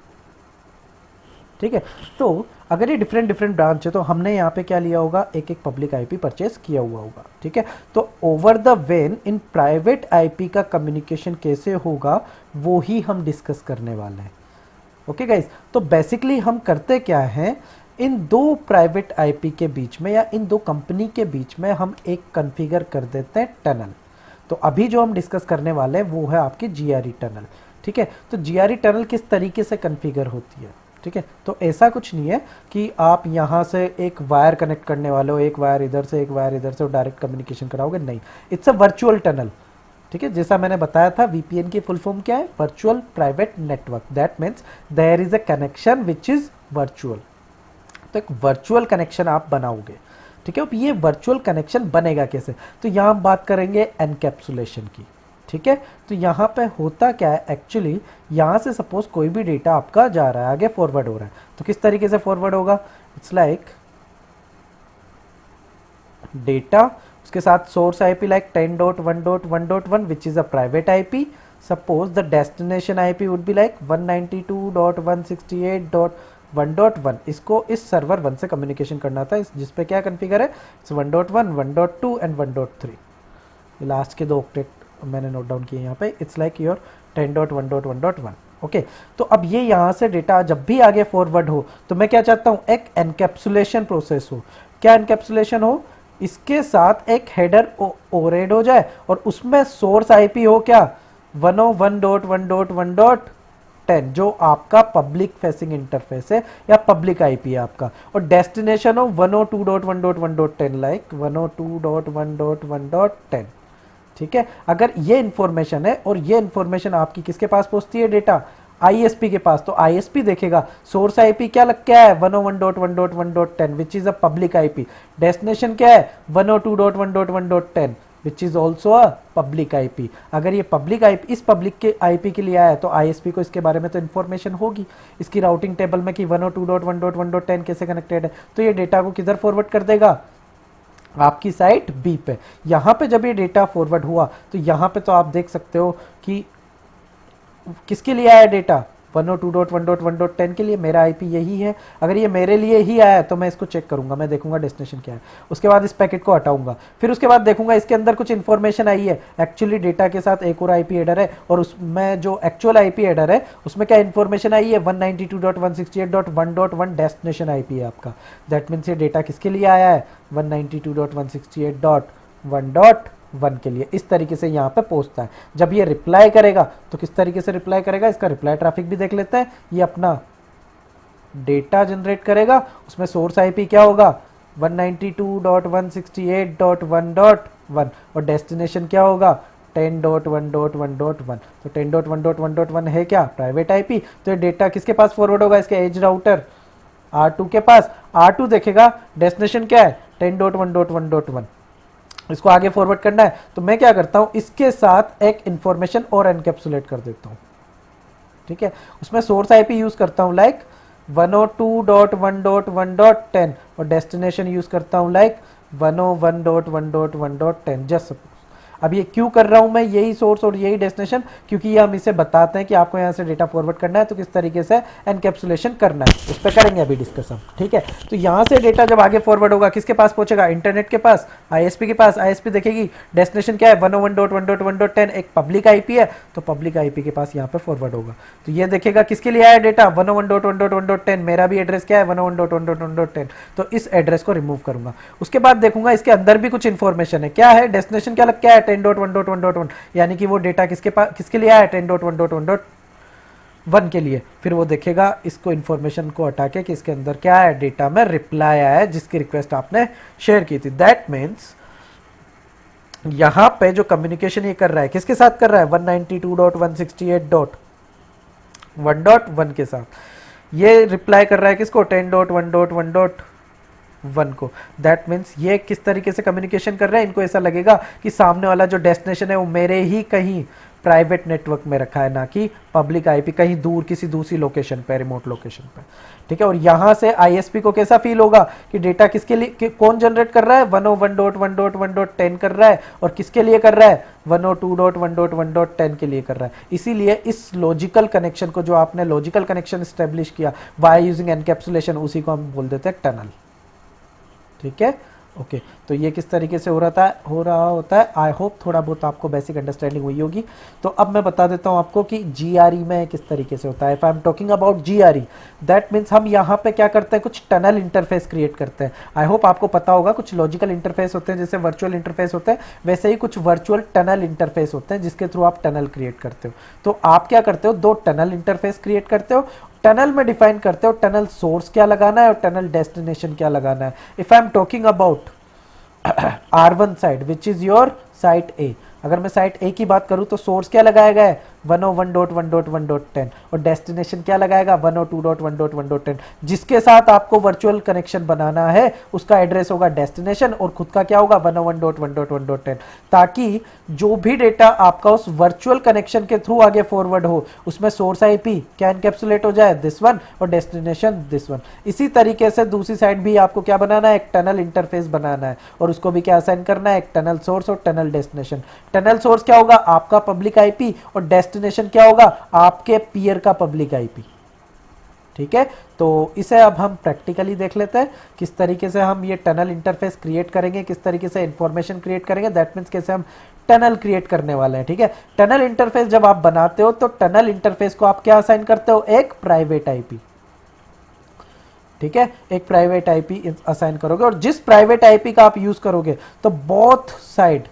ठीक है, तो अगर ये डिफरेंट ब्रांच है तो हमने यहाँ पे क्या लिया होगा, एक एक पब्लिक आईपी परचेस किया हुआ होगा। ठीक है, तो over the when in private IP का कम्युनिकेशन कैसे होगा वो ही हम डिस्कस करने वाले हैं। ओके गाइस, तो बेसिकली हम करते क्या हैं, इन दो प्राइवेट आईपी के बीच में या इन दो कंपनी के बीच में हम एक कॉन्फ़िगर कर देते हैं टनल। तो अभी जो हम डिस्कस करने वाले हैं वो है आपकी जीआरई टनल। ठीक है, तो जीआरई टनल किस तरीके से कॉन्फ़िगर होती है। ठीक है, तो ऐसा कुछ नहीं है कि आप यहाँ से एक वायर कनेक्ट करने वाले हो, एक वायर इधर से एक वायर इधर से, और डायरेक्ट कम्युनिकेशन कराओगे, नहीं, इट्स अ वर्चुअल टनल। ठीक है, जैसा मैंने बताया था वीपीएन की फुल फॉर्म क्या है, virtual private network. That means there is a connection which is virtual. तो एक वर्चुअल कनेक्शन आप बनाओगे। ठीक है, अब ये वर्चुअल कनेक्शन बनेगा कैसे, तो यहाँ हम बात करेंगे एनकैप्सुलेशन की। ठीक है, तो यहाँ पे होता क्या है, एक्चुअली यहाँ से सपोज कोई भी डेटा आपका जा रहा है, आगे फॉरवर्ड हो रहा है, तो किस तरीके से फॉरवर्ड होगा, इट्स लाइक डेटा, उसके साथ source IP like 10.1.1.1 which is a private IP. Suppose the destination IP would be like 192.168.1.1। इसको इस सर्वर 1 से कम्युनिकेशन करना था, जिसपे क्या कॉन्फ़िगर है, इट्स 1.1, 1.2 एंड 1.3। लास्ट के दो ऑक्टेट मैंने नोट डाउन किए यहाँ पे, इट्स लाइक योर 10.1.1.1। ओके तो अब ये यहाँ से डेटा जब भी आगे फॉरवर्ड हो तो मैं क्या चाहता हूँ, एक एनकैप्सुलेशन प्रोसेस हो। क्या एनकैप्सुलेशन हो, इसके साथ एक हेडर ओवरहेड हो जाए और उसमें सोर्स आईपी हो क्या 101.1.1.10 जो आपका पब्लिक फेसिंग इंटरफेस है या पब्लिक आईपी है आपका, और डेस्टिनेशन हो 102.1.1.10 लाइक 102.1.1.10। ठीक है, अगर ये इंफॉर्मेशन है और ये इंफॉर्मेशन आपकी किसके पास पहुंचती है, डेटा आईएसपी के पास, तो आईएसपी देखेगा सोर्स आईपी क्या लग क्या है 101.1.1.10 which is a public IP, destination क्या है 102.1.1.10 which is also a public IP. अगर ये पब्लिक आईपी इस पब्लिक के आईपी के लिए आया है तो आईएसपी को इसके बारे में तो इन्फॉर्मेशन होगी इसकी राउटिंग टेबल में कि 102.1.1.10 कैसे कनेक्टेड है, तो ये डेटा को किधर फॉरवर्ड कर देगा, आपकी साइट बी पे। यहां पे जब ये डेटा फॉरवर्ड हुआ तो यहां पे तो आप देख सकते हो कि किसके लिए आया डेटा 102.1.1.10 के लिए, मेरा आईपी यही है। अगर ये मेरे लिए ही आया है तो मैं इसको चेक करूंगा, मैं देखूंगा डेस्टिनेशन क्या है, उसके बाद इस पैकेट को हटाऊंगा, फिर उसके बाद देखूंगा इसके अंदर कुछ इन्फॉर्मेशन आई है, एक्चुअली डेटा के साथ एक और आईपी हेडर है और उसमें जो एक्चुअल आईपी हेडर है उसमें क्या इन्फॉर्मेशन आई है 192.168.1.1 डेस्टिनेशन आईपी है आपका। दैट मीन्स ये डेटा किसके लिए आया है 192.168.1.1 के लिए। इस तरीके से यहाँ पे पहुंचता है। जब ये रिप्लाई करेगा तो किस तरीके से रिप्लाई करेगा, इसका रिप्लाई ट्रैफिक भी देख लेते हैं। ये अपना डेटा जनरेट करेगा, उसमें सोर्स आईपी क्या होगा 192.168.1.1 और डेस्टिनेशन क्या होगा 10.1.1.1। तो 10.1.1.1 है क्या प्राइवेट आईपी, तो ये डेटा किसके पास फॉरवर्ड होगा, इसके एज राउटर R2 के पास। R2 देखेगा डेस्टिनेशन क्या है 10.1.1.1, इसको आगे फॉरवर्ड करना है, तो मैं क्या करता हूं इसके साथ एक इंफॉर्मेशन और एनकैप्सुलेट कर देता हूं। ठीक है, उसमें सोर्स आईपी यूज करता हूं लाइक 102.1.1.10 और डेस्टिनेशन यूज करता हूं लाइक 101.1.1.10 जस्ट। अब ये क्यों कर रहा हूं मैं यही सोर्स और यही डेस्टिनेशन, क्योंकि ये हम इसे बताते हैं कि आपको यहाँ से डेटा फॉरवर्ड करना है तो किस तरीके से एनकैप्सुलेशन करना है, उस पर करेंगे अभी डिस्कस हम। ठीक है, तो यहाँ से डेटा जब आगे फॉरवर्ड होगा किसके पास पहुंचेगा, इंटरनेट के पास, आईएसपी के पास। आईएसपी देखेगी डेस्टिनेशन क्या है 101.1.1.10 एक पब्लिक आईपी है, तो पब्लिक आईपी के पास यहाँ पे फॉरवर्ड होगा। तो ये देखेगा किसके लिए आया डेटा 101.1.1.10, मेरा भी एड्रेस क्या है 101.1.1.10, तो इस एड्रेस को रिमूव करूंगा। उसके बाद देखूंगा इसके अंदर भी कुछ इन्फॉर्मेशन है, क्या है डेस्टिनेशन क्या लग क्या है 10.1.1.1 यानी कि वो डेटा किसके पास किसके लिए आया 10.1.1.1 के लिए। फिर वो देखेगा इसको इन्फॉर्मेशन को हटा के कि इसके अंदर क्या है, डेटा में रिप्लाई आया है जिसकी रिक्वेस्ट आपने शेयर की थी। दैट मीन्स यहां पे जो कम्युनिकेशन ये कर रहा है किसके साथ कर रहा है 192.168.1.1 के साथ, ये रिप्लाई कर रहा है किसको 10.1.1.1 को। दैट मीन्स ये किस तरीके से कम्युनिकेशन कर रहे हैं, इनको ऐसा लगेगा कि सामने वाला जो डेस्टिनेशन है वो मेरे ही कहीं प्राइवेट नेटवर्क में रखा है, ना कि पब्लिक आईपी कहीं दूर किसी दूसरी लोकेशन पे, रिमोट लोकेशन पे। ठीक है, और यहां से आईएसपी को कैसा फील होगा कि डेटा किसके लिए कौन जनरेट कर रहा है 101.1.1.10 कर रहा है और किसके लिए कर रहा है 102.1.1.10 के लिए कर रहा है। इसीलिए इस लॉजिकल कनेक्शन को जो आपने लॉजिकल कनेक्शन स्टेब्लिश किया बाय यूजिंग एनकैप्सुलेशन, उसी को हम बोल देते हैं टनल। ठीक है, ओके तो ये किस तरीके से हो रहा होता है। आई होप थोड़ा बहुत आपको बेसिक अंडरस्टैंडिंग हुई होगी। तो अब मैं बता देता हूं आपको कि जीआरई में किस तरीके से होता है। If I am talking about GRE, that means हम यहाँ पे क्या करते हैं, कुछ टनल इंटरफेस क्रिएट करते हैं। आई होप आपको पता होगा कुछ लॉजिकल इंटरफेस होते हैं जैसे वर्चुअल इंटरफेस होते हैं, वैसे ही कुछ वर्चुअल टनल इंटरफेस होते हैं जिसके थ्रू आप टनल क्रिएट करते हो। तो आप क्या करते हो, दो टनल इंटरफेस क्रिएट करते हो, टनल में डिफाइन करते हो टनल सोर्स क्या लगाना है और टनल डेस्टिनेशन क्या लगाना है। If I am talking about R1 site which is your site A, अगर मैं साइट ए की बात करूं तो सोर्स क्या लगाया गया है 101.1.1.10 और डेस्टिनेशन क्या लगाएगा 102.1.1.10। जिसके साथ आपको वर्चुअल कनेक्शन बनाना है उसका एड्रेस होगा डेस्टिनेशन और खुद का क्या होगा 101.1.1.10, ताकि जो भी डेटा आपका उस वर्चुअल कनेक्शन के थ्रू आगे फॉरवर्ड हो उसमें सोर्स आईपी क्या एनकैप्सुलेट हो जाए दिस वन और डेस्टिनेशन दिस वन। इसी तरीके से दूसरी साइड भी आपको क्या बनाना है, एक टनल इंटरफेस बनाना है और उसको भी क्या असाइन करना है, एक टनल सोर्स और टनल डेस्टिनेशन। टनल सोर्स क्या होगा, आपका पब्लिक आईपी और डेस्टिनेशन क्या होगा, आपके पीयर का पब्लिक आईपी। ठीक है, तो इसे अब हम प्रैक्टिकली देख लेते हैं किस तरीके से हम ये टनल इंटरफेस क्रिएट करेंगे, किस तरीके से इंफॉर्मेशन क्रिएट करेंगे, दैट मीन्स कैसे हम टनल क्रिएट करने वाले हैं। ठीक है, टनल इंटरफेस जब आप बनाते हो तो टनल इंटरफेस को आप क्या असाइन करते हो, एक प्राइवेट आईपी। ठीक है, एक प्राइवेट आईपी असाइन करोगे, और जिस प्राइवेट आईपी का आप यूज करोगे तो बोथ साइड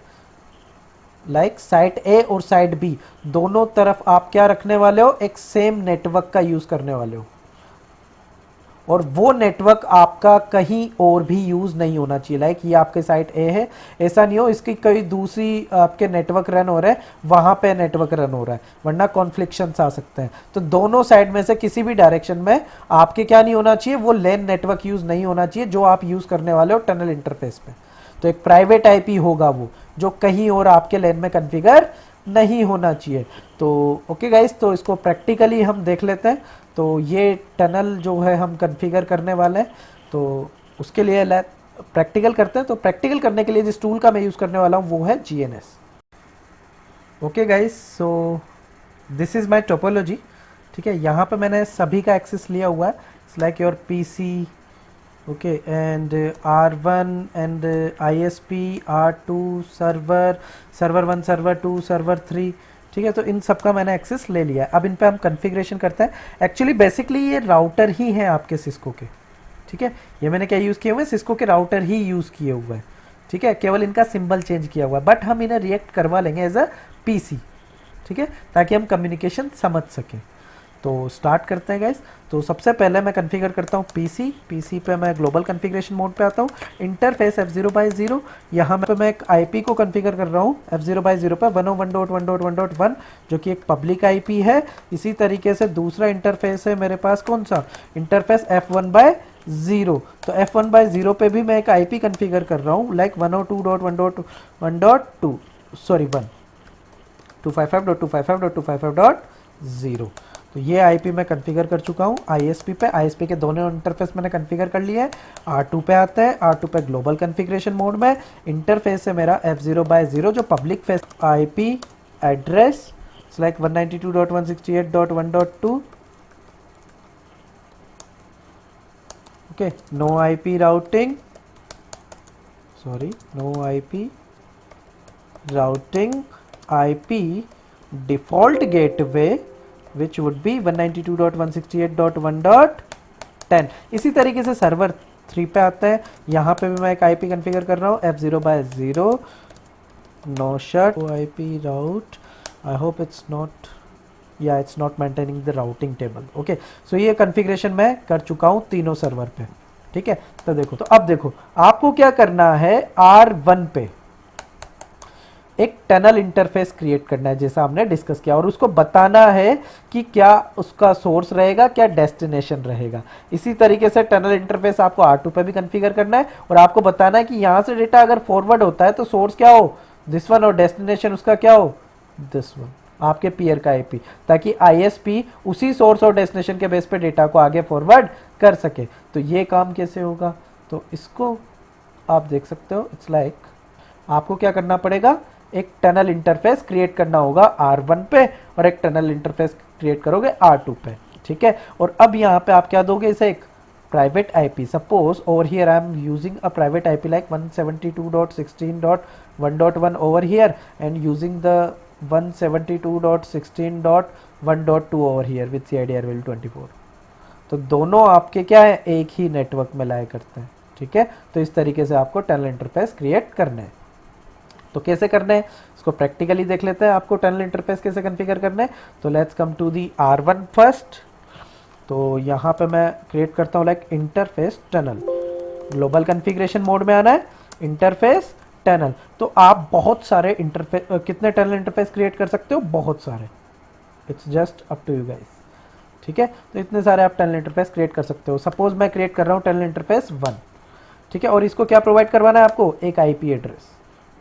लाइक साइट ए और साइट बी दोनों तरफ आप क्या रखने वाले हो, एक सेम नेटवर्क का यूज करने वाले हो, और वो नेटवर्क आपका कहीं और भी यूज नहीं होना चाहिए। लाइक ये आपके साइट ए है, ऐसा नहीं हो इसकी कोई दूसरी आपके नेटवर्क रन हो रहा है वहां पे नेटवर्क रन हो रहा है, वरना कॉन्फ्लिक्शंस आ सकते हैं। तो दोनों साइड में से किसी भी डायरेक्शन में आपके क्या नहीं होना चाहिए, वो लेन नेटवर्क यूज नहीं होना चाहिए जो आप यूज करने वाले हो टनल इंटरफेस पे। तो एक प्राइवेट आईपी होगा वो, जो कहीं और आपके लेन में कॉन्फ़िगर नहीं होना चाहिए। तो ओके गाइस, तो इसको प्रैक्टिकली हम देख लेते हैं। तो ये टनल जो है हम कॉन्फ़िगर करने वाले हैं, तो उसके लिए प्रैक्टिकल करते हैं। तो प्रैक्टिकल करने के लिए जिस टूल का मैं यूज़ करने वाला हूँ वो है GNS। Okay guys, so this is my topology. ठीक है, यहाँ पे मैंने सभी का एक्सेस लिया हुआ है। It's like your PC, okay, and R1 and ISP, R2 server, server 1, server 2, server 3। ठीक है, तो इन सब का मैंने एक्सेस ले लिया है। अब इन पे हम कॉन्फ़िगरेशन करते हैं। एक्चुअली बेसिकली ये राउटर ही हैं आपके सिस्को के। ठीक है, ये मैंने क्या यूज़ किए हुए हैं, सिस्को के राउटर ही यूज़ किए हुए हैं। ठीक है, केवल इनका सिंबल चेंज किया हुआ है, बट हम इन्हें रिएक्ट करवा लेंगे एज अ PC। ठीक है, ताकि हम कम्युनिकेशन समझ सकें। तो स्टार्ट करते हैं गाइस। तो सबसे पहले मैं कॉन्फ़िगर करता हूँ पीसी पे मैं ग्लोबल कॉन्फ़िगरेशन मोड पे आता हूँ। इंटरफेस F0/0, यहाँ पे मैं एक आईपी को कॉन्फ़िगर कर रहा हूँ F0/0 पे 101.1.1.1, जो कि एक पब्लिक आईपी है। इसी तरीके से दूसरा इंटरफेस है मेरे पास, कौन सा, इंटरफेस F1/0। तो F1/0 पे भी मैं एक आईपी कॉन्फ़िगर कर रहा हूँ, लाइक 102.1.1.2, सॉरी 255.255.255.0। तो ये आईपी मैं कॉन्फ़िगर कर चुका हूँ आईएसपी पे। आईएसपी के दोनों इंटरफेस मैंने कॉन्फ़िगर कर लिए हैं। R2 पे आते हैं, R2 पे ग्लोबल कॉन्फ़िगरेशन मोड में इंटरफेस है मेरा F0/0, जो public face IP address like 192.168.1.2। Okay, no IP routing, sorry no IP routing, IP default gateway which would be 192.168.1.10। इसी तरीके से सर्वर 3 पे आता है, यहाँ पे भी मैं एक आईपी कॉन्फ़िगर कर रहा हूँ F0/0, no shut IP route. I hope it's not, या it's not maintaining the routing table. Okay, so ये कॉन्फ़िगरेशन मैं कर चुका हूँ तीनों सर्वर पे। ठीक है, तो देखो, तो अब देखो आपको क्या करना है, R1 पे एक टनल इंटरफेस क्रिएट करना है जैसा हमने डिस्कस किया, और उसको बताना है कि क्या उसका सोर्स रहेगा, क्या डेस्टिनेशन रहेगा। इसी तरीके से टनल इंटरफेस आपको R2 पे भी कॉन्फ़िगर करना है, और आपको बताना है कि यहाँ से डेटा अगर फॉरवर्ड होता है तो सोर्स क्या हो, दिस वन, और डेस्टिनेशन उसका क्या हो, दिस वन, आपके पीयर का आईपी, ताकि आईएसपी उसी सोर्स और डेस्टिनेशन के बेस पे डेटा को आगे फॉरवर्ड कर सके। तो ये काम कैसे होगा, तो इसको आप देख सकते हो। इट्स लाइक आपको क्या करना पड़ेगा, एक टनल इंटरफेस क्रिएट करना होगा R1 पे, और एक टनल इंटरफेस क्रिएट करोगे R2 पे। ठीक है, और अब यहाँ पे आप क्या दोगे, इसे एक private IP. Suppose over here I am using a private IP like 172.16.1.1 over here, and using the 172.16.1.2 over here with CIDR value 24। तो दोनों आपके क्या है, एक ही नेटवर्क में लाया करते हैं। ठीक है, तो इस तरीके से आपको टनल इंटरफेस क्रिएट करना है। तो कैसे करना है, इसको प्रैक्टिकली देख लेते हैं, आपको टनल इंटरफेस कैसे कॉन्फ़िगर करना है। तो let's come to the R1 first. तो यहाँ पे मैं क्रिएट करता हूँ like interface tunnel, global configuration mode में आना है, इंटरफेस टनल। तो आप बहुत सारे इंटरफेस, कितने टनल इंटरफेस क्रिएट कर सकते हो, बहुत सारे, it's just up to you guys. ठीक है, तो इतने सारे आप टनल इंटरफेस क्रिएट कर सकते हो। सपोज मैं क्रिएट कर रहा हूँ टनल इंटरफेस 1। ठीक है, और इसको क्या प्रोवाइड करवाना है आपको, एक आईपी एड्रेस।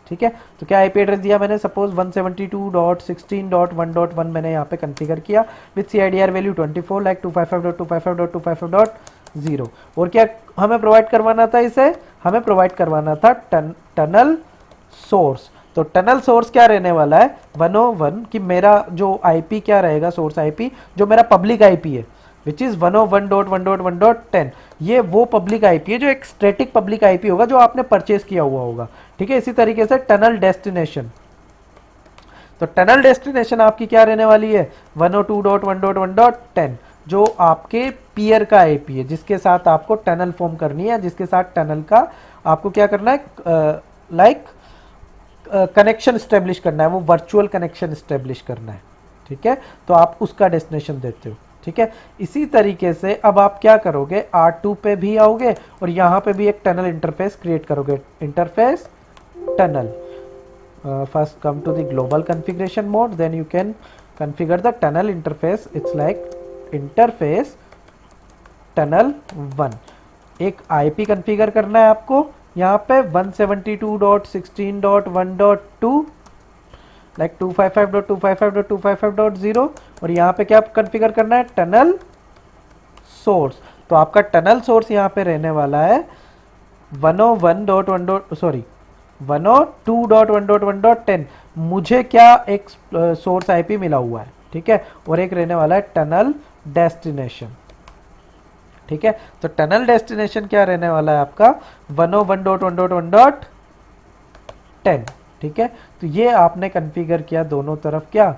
ठीक है, तो क्या आईपी एड्रेस दिया मैंने, सपोज 172.16.1.1 मैंने यहाँ पे कॉन्फ़िगर किया विद CIDR वैल्यू 24, लाइक 255.255.255.0। और क्या हमें प्रोवाइड करवाना था, इसे हमें प्रोवाइड करवाना था टनल सोर्स। तो टनल सोर्स क्या रहने वाला है, 101, कि मेरा जो आईपी क्या रहेगा, सोर्स आईपी जो मेरा पब्लिक आईपी है, विच इज 101.1.1.10। ये वो पब्लिक आईपी है जो एक स्टैटिक पब्लिक आईपी होगा जो आपने परचेज किया हुआ होगा, ठीक है। इसी तरीके से टनल डेस्टिनेशन, तो टनल डेस्टिनेशन आपकी क्या रहने वाली है 102.1.1.10, जो आपके पीयर का आईपी है जिसके साथ आपको टनल फॉर्म करनी है, जिसके साथ टनल का आपको क्या करना है, लाइक कनेक्शन स्टेब्लिश करना है, वो वर्चुअल कनेक्शन स्टेब्लिश करना है, ठीक है। तो आप उसका डेस्टिनेशन देते हो, ठीक है। इसी तरीके से अब आप क्या करोगे, R2 पे भी आओगे और यहाँ पे भी एक टनल इंटरफेस क्रिएट करोगे, interface tunnel. First come to the global configuration mode, then you can configure the tunnel interface. It's like interface tunnel 1। एक IP कॉन्फ़िगर करना है आपको यहाँ पे 172.16.1.2 लाइक 255.255.255.0, और यहाँ पे क्या कॉन्फ़िगर करना है टनल सोर्स। तो आपका टनल सोर्स यहाँ पे रहने वाला है 102.1.10। मुझे क्या एक सोर्स आईपी मिला हुआ है, ठीक है, और एक रहने वाला है टनल डेस्टिनेशन, ठीक है। तो टनल डेस्टिनेशन क्या रहने वाला है आपका 101.1.1.10, ठीक है। तो ये आपने कॉन्फ़िगर किया दोनों तरफ क्या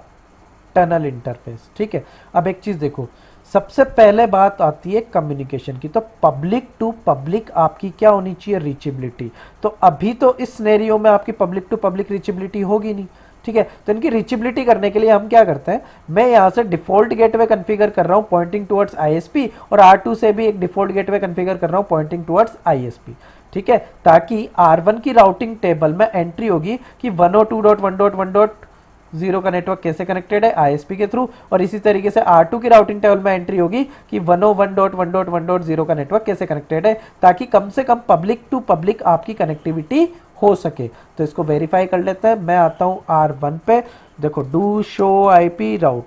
टनल इंटरफेस, ठीक है। अब एक चीज देखो, सबसे पहले बात आती है कम्युनिकेशन की। तो पब्लिक टू पब्लिक आपकी क्या होनी चाहिए, रीचेबिलिटी। तो अभी तो इस सिनेरियो में आपकी पब्लिक टू पब्लिक रीचेबिलिटी होगी नहीं, ठीक है। तो इनकी रीचेबिलिटी करने के लिए हम क्या करते हैं, मैं यहाँ से डिफॉल्ट गेटवे कॉन्फ़िगर कर रहा हूँ पॉइंटिंग टुवर्ड्स आईएसपी, और R2 से भी एक डिफॉल्ट गेटवे कॉन्फ़िगर कर रहा हूँ पॉइंटिंग टुवर्ड्स आईएसपी, ठीक है। ताकि R1 की राउटिंग टेबल में एंट्री होगी कि 102.1.1.0 का नेटवर्क कैसे कनेक्टेड है आईएसपी के थ्रू, और इसी तरीके से R2 की राउटिंग टेबल में एंट्री होगी कि 101.1.1.0 का नेटवर्क कैसे कनेक्टेड है, ताकि कम से कम पब्लिक टू पब्लिक आपकी कनेक्टिविटी हो सके। तो इसको वेरीफाई कर लेते हैं। मैं आता हूं R1 पे, देखो डू शो आईपी राउट।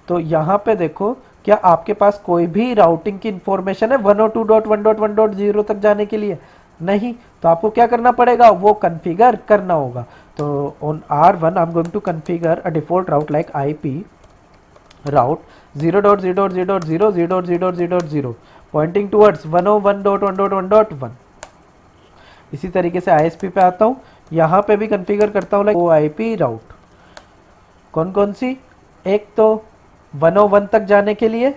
तो यहां पे देखो क्या आपके पास कोई भी राउटिंग की इंफॉर्मेशन है 102.1.1.0 तक जाने के लिए, नहीं। तो आपको क्या करना पड़ेगा, वो कॉन्फ़िगर करना होगा। तो on R1 I am going to configure a default route like IP route 0.0.0.0.0.0 pointing towards 101.1.1.1। इसी तरीके से आईएसपी पे आता हूँ, यहाँ पे भी कॉन्फ़िगर करता हूँ लाइक ओआईपी राउट। कौन कौन सी, एक तो 101 तक जाने के लिए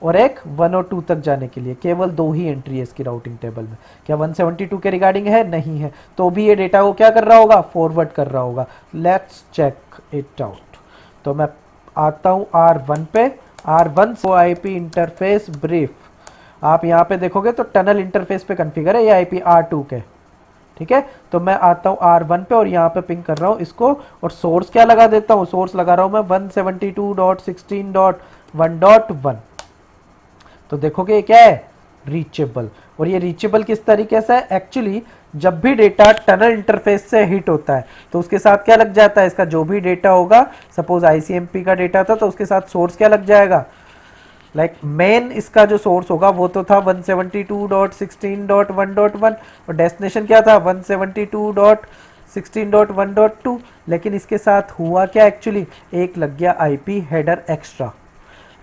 और एक 102 तक जाने के लिए, केवल दो ही एंट्री है इसकी राउटिंग टेबल में। क्या 172 के रिगार्डिंग है, नहीं है, तो भी ये डेटा को क्या कर रहा होगा, फॉरवर्ड कर रहा होगा। Let's check it out. तो मैं आता हूँ R1 पे, R1 ओआईपी इंटरफेस ब्रीफ। आप यहाँ पे देखोगे तो टनल इंटरफेस पे कॉन्फ़िगर है ये आईपी R2 के, ठीक है। तो मैं आता हूँ R1 पे और यहाँ पे पिंग कर रहा हूँ इसको, और सोर्स क्या लगा देता हूँ, सोर्स लगा रहा हूँ मैं 172.16.1.1। तो देखोगे ये क्या है, रीचेबल। और ये रीचेबल किस तरीके से है, एक्चुअली जब भी डेटा टनल इंटरफेस से हिट होता है तो उसके साथ क्या लग जाता है, इसका जो भी डेटा होगा, सपोज आईसीएमपी का डेटा था तो उसके साथ सोर्स क्या लग जाएगा, लाइक मेन इसका जो सोर्स होगा वो तो था 172.16.1.1 और डेस्टिनेशन क्या था 172.16.1.2। लेकिन इसके साथ हुआ क्या, एक्चुअली एक लग गया आईपी हेडर एक्स्ट्रा,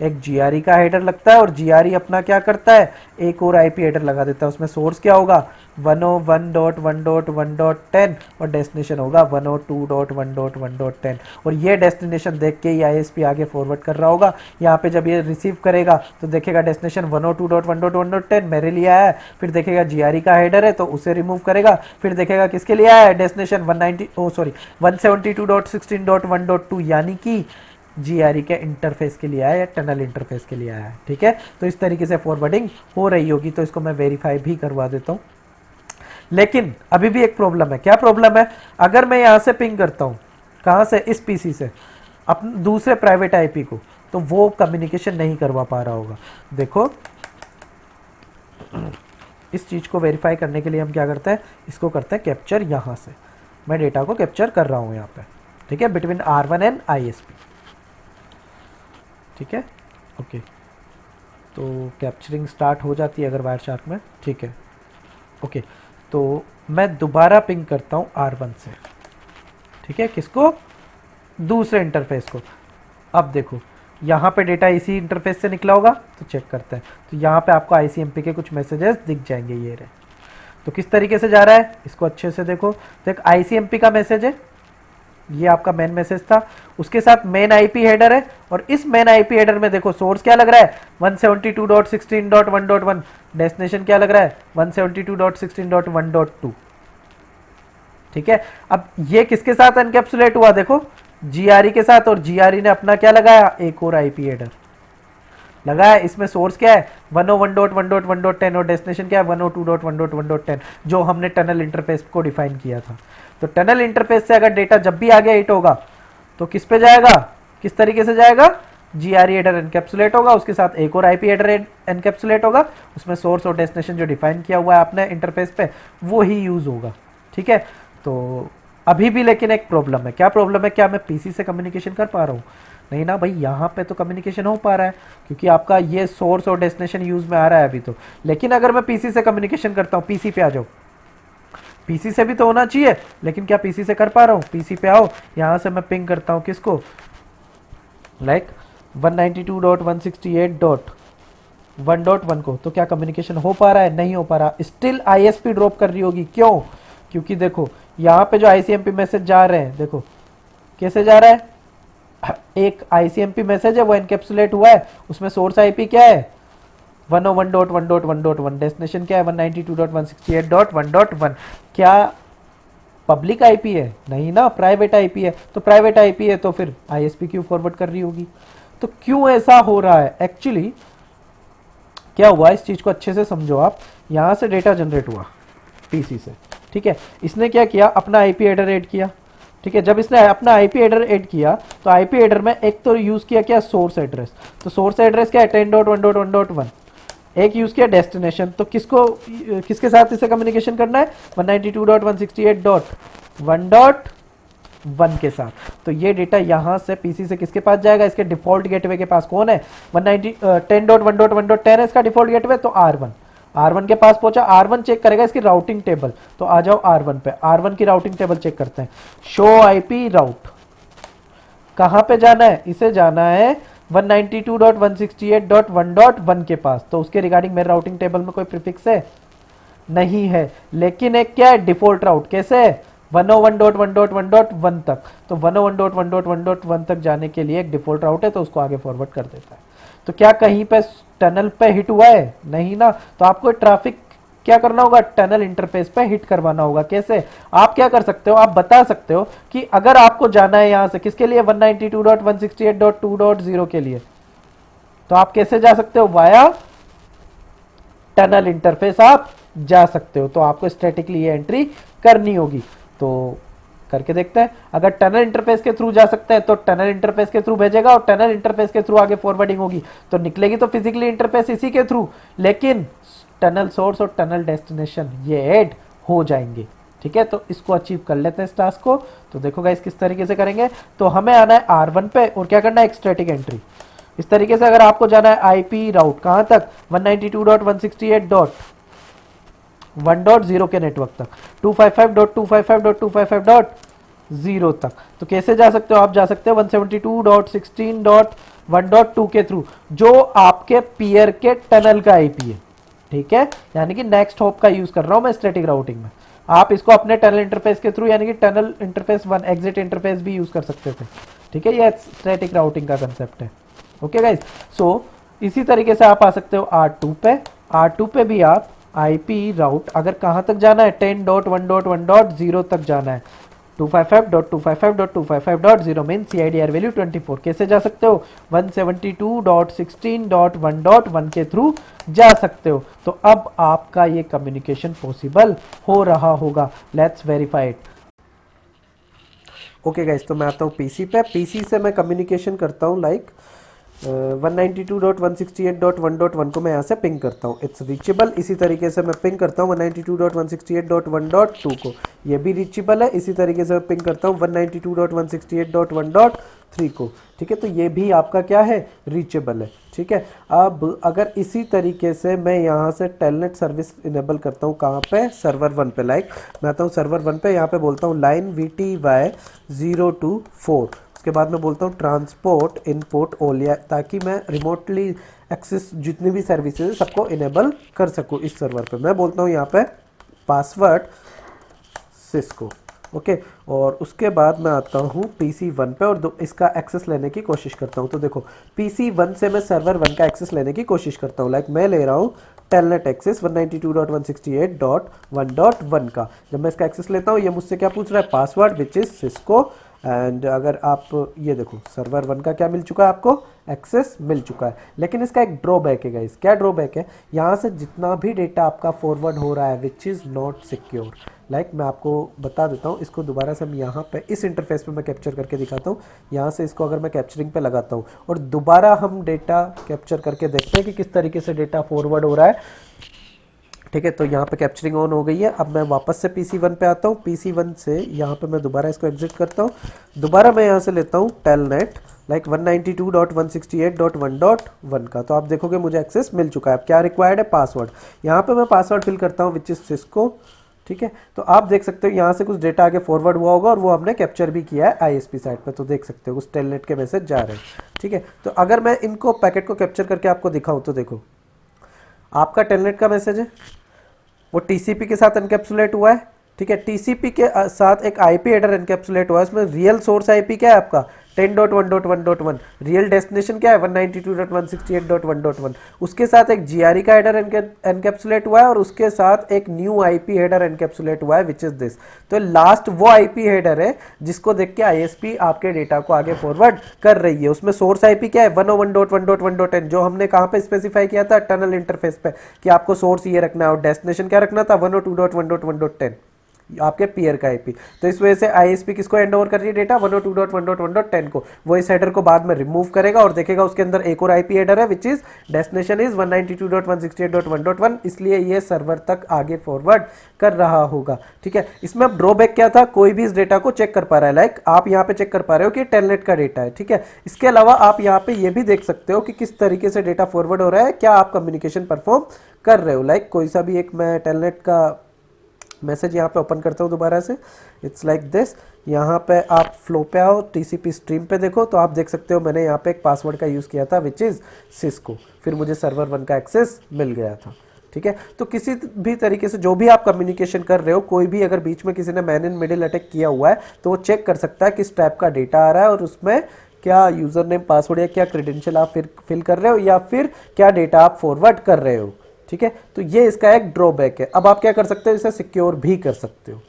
एक जीआरई का हेडर लगता है, और जीआरई अपना क्या करता है, एक और आईपी हेडर लगा देता है। उसमें सोर्स क्या होगा 101.1.1.10 और डेस्टिनेशन होगा 102.1.1.10। और ये डेस्टिनेशन देख के ही आईएसपी आगे फॉरवर्ड कर रहा होगा। यहाँ पे जब ये रिसीव करेगा तो देखेगा डेस्टिनेशन 102.1.1.10 मेरे लिए आया है, फिर देखेगा जीआरई का हेडर है तो उसे रिमूव करेगा, फिर देखेगा किसके लिए आया है, डेस्टिनेशन 172.16.1.2 यानी कि जीआरई के इंटरफेस के लिए आया है, टनल इंटरफेस के लिए आया है, ठीक है। तो इस तरीके से फॉरवर्डिंग हो रही होगी। तो इसको मैं वेरीफाई भी करवा देता हूँ। लेकिन अभी भी एक प्रॉब्लम है। क्या प्रॉब्लम है, अगर मैं यहाँ से पिंग करता हूँ, कहाँ से, इस पीसी से अपने दूसरे प्राइवेट आईपी को, तो वो कम्युनिकेशन नहीं करवा पा रहा होगा। देखो इस चीज़ को वेरीफाई करने के लिए हम क्या करते हैं, इसको करते हैं कैप्चर। यहाँ से मैं डेटा को कैप्चर कर रहा हूँ यहाँ पे, ठीक है, बिटवीन R1 एंड आईएसपी, ठीक है, ओके। तो कैप्चरिंग स्टार्ट हो जाती है अगर वायर शार्क में, ठीक है, ओके। तो मैं दोबारा पिंग करता हूँ R1 से, ठीक है, किसको, दूसरे इंटरफेस को। अब देखो यहाँ पे डेटा इसी इंटरफेस से निकला होगा, तो चेक करते हैं। तो यहाँ पे आपको ICMP के कुछ मैसेजेस दिख जाएंगे, ये रहे। तो किस तरीके से जा रहा है इसको अच्छे से देखो। तो एक ICMP का मैसेज है, ये आपका मेन मैसेज था, उसके साथ मेन आईपी हेडर है, और इस मेन आईपी हेडर में देखो सोर्स क्या लग रहा है 172.16.1.1, डेस्टिनेशन क्या लग रहा है 172.16.1.2। ठीक है, अब ये किसके साथ एनकैप्सुलेट हुआ देखो, GRE के साथ, और GRE ने अपना क्या लगाया, एक और आईपी हेडर लगाया। इसमें सोर्स क्या है 101.1.1.10 और डेस्टिनेशन क्या है 102.1.1.10, जो हमने टनल इंटरफेस को डिफाइन किया था। तो टनल इंटरफेस से अगर डेटा जब भी आगे हिट होगा तो किस पे जाएगा, किस तरीके से जाएगा, GRE हेडर एनकैप्सुलेट होगा, उसके साथ एक और आईपी हेडर एनकैप्सुलेट होगा, उसमें सोर्स और डेस्टिनेशन जो डिफाइन किया हुआ है आपने इंटरफेस पे वो ही यूज होगा। ठीक है, तो अभी भी लेकिन एक प्रॉब्लम है। क्या प्रॉब्लम है, क्या मैं पीसी से कम्युनिकेशन कर पा रहा हूँ? नहीं ना भाई, यहाँ पे तो कम्युनिकेशन हो पा रहा है क्योंकि आपका ये सोर्स और डेस्टिनेशन यूज में आ रहा है अभी तो। लेकिन अगर मैं पीसी से कम्युनिकेशन करता हूँ, पीसी पे आ जाओ, पीसी से भी तो होना चाहिए, लेकिन क्या पीसी से कर पा रहा हूँ? पीसी पे आओ, यहाँ से मैं पिंग करता हूँ किसको, लाइक 192.168.1.1 को, तो क्या कम्युनिकेशन हो पा रहा है? नहीं हो पा रहा। स्टिल ISP ड्रॉप कर रही होगी, क्यों? क्योंकि देखो यहाँ पे जो ICMP मैसेज जा रहे हैं, देखो कैसे जा रहा है, एक ICMP मैसेज है वो एनकैप्सुलेट हुआ है, उसमें सोर्स आईपी क्या है 101.1.1.1, डेस्टिनेशन क्या है 192.168.1.1। क्या पब्लिक आईपी है? नहीं ना, प्राइवेट आईपी है। तो प्राइवेट आईपी है तो फिर ISP क्यों फॉरवर्ड कर रही होगी? तो क्यों ऐसा हो रहा है? एक्चुअली क्या हुआ, इस चीज को अच्छे से समझो आप। यहां से डेटा जनरेट हुआ पीसी से, ठीक है, इसने क्या किया, अपना आईपी एडर ऐड किया। ठीक है, जब इसने अपना आईपी एडर ऐड किया तो आईपी एडर में एक तो यूज किया क्या, सोर्स एड्रेस। तो सोर्स एड्रेस क्या है 10.1.1.1, एक यूज किया डेस्टिनेशन। तो किसको, किसके साथ इसे कम्युनिकेशन करना है 192.168.1.1 के साथ। तो ये डेटा यहां से पीसी से किसके पास जाएगा, इसके डिफॉल्ट गेटवे के पास। कौन है 10.1.1.10 है इसका डिफॉल्ट गेटवे, तो R1 के पास पहुंचा। R1 चेक करेगा इसकी राउटिंग टेबल। तो आ जाओ R1 पे, R1 की राउटिंग टेबल चेक करते हैं। शो आईपी राउट, कहां पे जाना है, इसे जाना है 192.168.1.1 के पास। तो उसके रिगार्डिंग मेरे राउटिंग टेबल में कोई प्रीफिक्स है? नहीं है, लेकिन एक क्या है डिफॉल्ट राउट, कैसे है 101.1.1.1 तक। तो 101.1.1.1 तक जाने के लिए एक डिफॉल्ट राउट है, तो उसको आगे फॉरवर्ड कर देता है। तो क्या कहीं पे टनल पे हिट हुआ है? नहीं ना। तो आपको ट्रैफिक क्या करना होगा, टनल इंटरफेस पे हिट करवाना होगा। कैसे? आप क्या कर सकते हो, आप बता सकते हो कि अगर आपको जाना है यहां से किसके लिए 192.168.2.0 के लिए, तो आप कैसे जा सकते हो, वाया टनल इंटरफेस आप जा सकते हो। तो आपको स्टैटिकली ये एंट्री करनी होगी। तो करके देखते हैं। अगर टनल इंटरफेस के थ्रू जा सकते हैं तो टनल इंटरफेस के थ्रू भेजेगा, और टनल इंटरफेस के थ्रू आगे फॉरवर्डिंग होगी तो निकलेगी तो फिजिकली इंटरफेस इसी के थ्रू, लेकिन टनल सोर्स और टनल डेस्टिनेशन ये ऐड हो जाएंगे। ठीक है, तो इसको अचीव कर लेते हैं इस टास्क को। तो देखो गाइस किस तरीके से करेंगे। तो हमें आना है R1 पे और क्या करना है, एक स्टैटिक एंट्री। इस तरीके से अगर आपको जाना है आईपी राउट कहां तक 192.168.1.0 के नेटवर्क तक, 255.255.255.0 तक, तो कैसे जा सकते हो, आप जा सकते हो 172.16.1.2 के थ्रू, जो आपके पीयर के टनल का आईपी है। ठीक है, यानी कि नेक्स्ट हॉप का यूज कर रहा हूं मैं स्टैटिक राउटिंग में। आप इसको अपने टनल इंटरफेस के थ्रू, यानी कि टनल इंटरफेस 1 एग्जिट इंटरफेस भी यूज कर सकते थे। ठीक है, ये स्टैटिक राउटिंग का कंसेप्ट है। ओके गाइस, सो इसी तरीके से आप आ सकते हो R2 पे। R2 पे भी आप आईपी राउट अगर कहां तक जाना है 10.1.1.0 तक जाना है, 255.255.255.0 मीन CIDR वैल्यू 24। कैसे जा सकते हो 172.16.1.1 के थ्रू जा सकते हो। तो अब आपका ये कम्युनिकेशन पॉसिबल हो रहा होगा। Let's verify it. Okay guys, तो मैं आता हूँ पीसी पे। पीसी से मैं कम्युनिकेशन करता हूँ लाइक 192.168.1.1 को मैं यहाँ से पिंग करता हूँ, इट्स रीचेबल। इसी तरीके से मैं पिंग करता हूँ 192.168.1.2 को, ये भी रीचेबल है। इसी तरीके से मैं पिंग करता हूँ 192.168.1.3 को। ठीक है, तो ये भी आपका क्या है, रीचेबल है। ठीक है, अब अगर इसी तरीके से मैं यहाँ से टेलनेट सर्विस इनेबल करता हूँ, कहाँ पे, सर्वर 1 पे। लाइक मैं आता हूँ सर्वर 1 पे, यहाँ पे बोलता हूँ लाइन VTY 024, उसके बाद मैं बोलता हूँ ट्रांसपोर्ट इनपुट ओलिया, ताकि मैं रिमोटली एक्सेस जितनी भी सर्विसेज है सबको इनेबल कर सकूँ इस सर्वर पे। मैं बोलता हूँ यहाँ पे पासवर्ड सिस्को, ओके। और उसके बाद मैं आता हूँ PC1 पे और इसका एक्सेस लेने की कोशिश करता हूँ। तो देखो PC1 से मैं सर्वर 1 का एक्सेस लेने की कोशिश करता हूँ। लाइक मैं ले रहा हूँ टेलनेट एक्सेस 192.168.1.1 का। जब मैं इसका एक्सेस लेता हूँ ये मुझसे क्या पूछ रहा है, password which is Cisco. And अगर आप ये देखो सर्वर 1 का क्या मिल चुका है, आपको एक्सेस मिल चुका है। लेकिन इसका एक ड्रॉबैक है गाइस। क्या ड्रॉबैक है, यहाँ से जितना भी डेटा आपका फॉरवर्ड हो रहा है which is not secure. Like मैं आपको बता देता हूँ, इसको दोबारा से हम यहाँ पे इस इंटरफेस पे मैं कैप्चर करके दिखाता हूँ। यहाँ से इसको अगर मैं कैप्चरिंग पे लगाता हूँ और दोबारा हम डेटा कैप्चर करके देखते हैं कि किस तरीके से डेटा फॉरवर्ड हो रहा है, ठीक है। तो यहाँ पे कैप्चरिंग ऑन हो गई है। अब मैं वापस से PC1 पे आता हूँ। PC1 से यहाँ पे मैं दोबारा इसको एग्जिट करता हूँ। दोबारा मैं यहाँ से लेता हूँ टेलनेट लाइक 192.168.1.1 का। तो आप देखोगे मुझे एक्सेस मिल चुका है। अब क्या रिक्वायर्ड है, पासवर्ड। यहाँ पे मैं पासवर्ड फिल करता हूँ विच इज़ सिस्को, ठीक है। तो आप देख सकते हो यहाँ से कुछ डेटा आगे फॉरवर्ड हुआ होगा और वो हमने कैप्चर भी किया है ISP साइट पे। तो देख सकते हो कुछ टेलनेट के मैसेज जा रहे हैं, ठीक है। तो अगर मैं इनको पैकेट को कैप्चर करके आपको दिखाऊँ तो देखो आपका टेलनेट का मैसेज है, वो TCP के साथ एनकैप्सुलेट हुआ है, ठीक है। TCP के साथ एक IP हेडर एनकैप्सुलेट हुआ है। इसमें रियल सोर्स IP क्या है आपका 10.1.1.1, रियल डेस्टिनेशन क्या है 192.168.1.1। उसके साथ एक GRE का हेडर एनकैप्सुलेट हुआ है और उसके साथ एक न्यू IP हेडर एनकैप्सुलेट हुआ है विच इज दिस। तो लास्ट वो IP हेडर है जिसको देख के ISP आपके डेटा को आगे फॉरवर्ड कर रही है। उसमें सोर्स IP क्या है 101.1.1.10, जो हमने कहाँ पे स्पेसिफाई किया था टनल इंटरफेस पे कि आपको सोर्स ये रखना है और डेस्टिनेशन क्या रखना था 102.1.1.10, आपके पीयर का IP। तो इस वजह से ISP किसको हैंड ओवर कर रही है डेटा 102.1.1.10 को। वो इस हेडर को बाद में रिमूव करेगा और देखेगा उसके अंदर एक और IP हेडर है विच इज डेस्टिनेशन इज 192.168.1.1, इसलिए ये सर्वर तक आगे फॉरवर्ड कर रहा होगा, ठीक है। इसमें अब ड्रॉबैक क्या था, कोई भी इस डेटा को चेक कर पा रहा है। लाइक आप यहाँ पे चेक कर पा रहे हो कि टेलनेट का डेटा है, ठीक है। इसके अलावा आप यहाँ पे ये भी देख सकते हो कि किस तरीके से डेटा फॉरवर्ड हो रहा है, क्या आप कम्युनिकेशन परफॉर्म कर रहे हो। लाइक कोई सा भी एक मैं टेलनेट का मैसेज यहाँ पे ओपन करता हूँ दोबारा से। It's like this. यहाँ पे आप फ्लो पे आओ, TCP स्ट्रीम पे देखो तो आप देख सकते हो मैंने यहाँ पे एक पासवर्ड का यूज़ किया था विच इज़ सिस्को, फिर मुझे सर्वर 1 का एक्सेस मिल गया था, ठीक है। तो किसी भी तरीके से जो भी आप कम्युनिकेशन कर रहे हो, कोई भी अगर बीच में किसी ने मैन इन मिडिल अटैक किया हुआ है तो वो चेक कर सकता है किस टाइप का डेटा आ रहा है और उसमें क्या यूज़र नेम पासवर्ड या क्या क्रेडेंशियल आप फिल कर रहे हो या फिर क्या डेटा आप फॉरवर्ड कर रहे हो, ठीक है। तो ये इसका एक ड्रॉबैक है। अब आप क्या कर सकते हो, इसे सिक्योर भी कर सकते हो,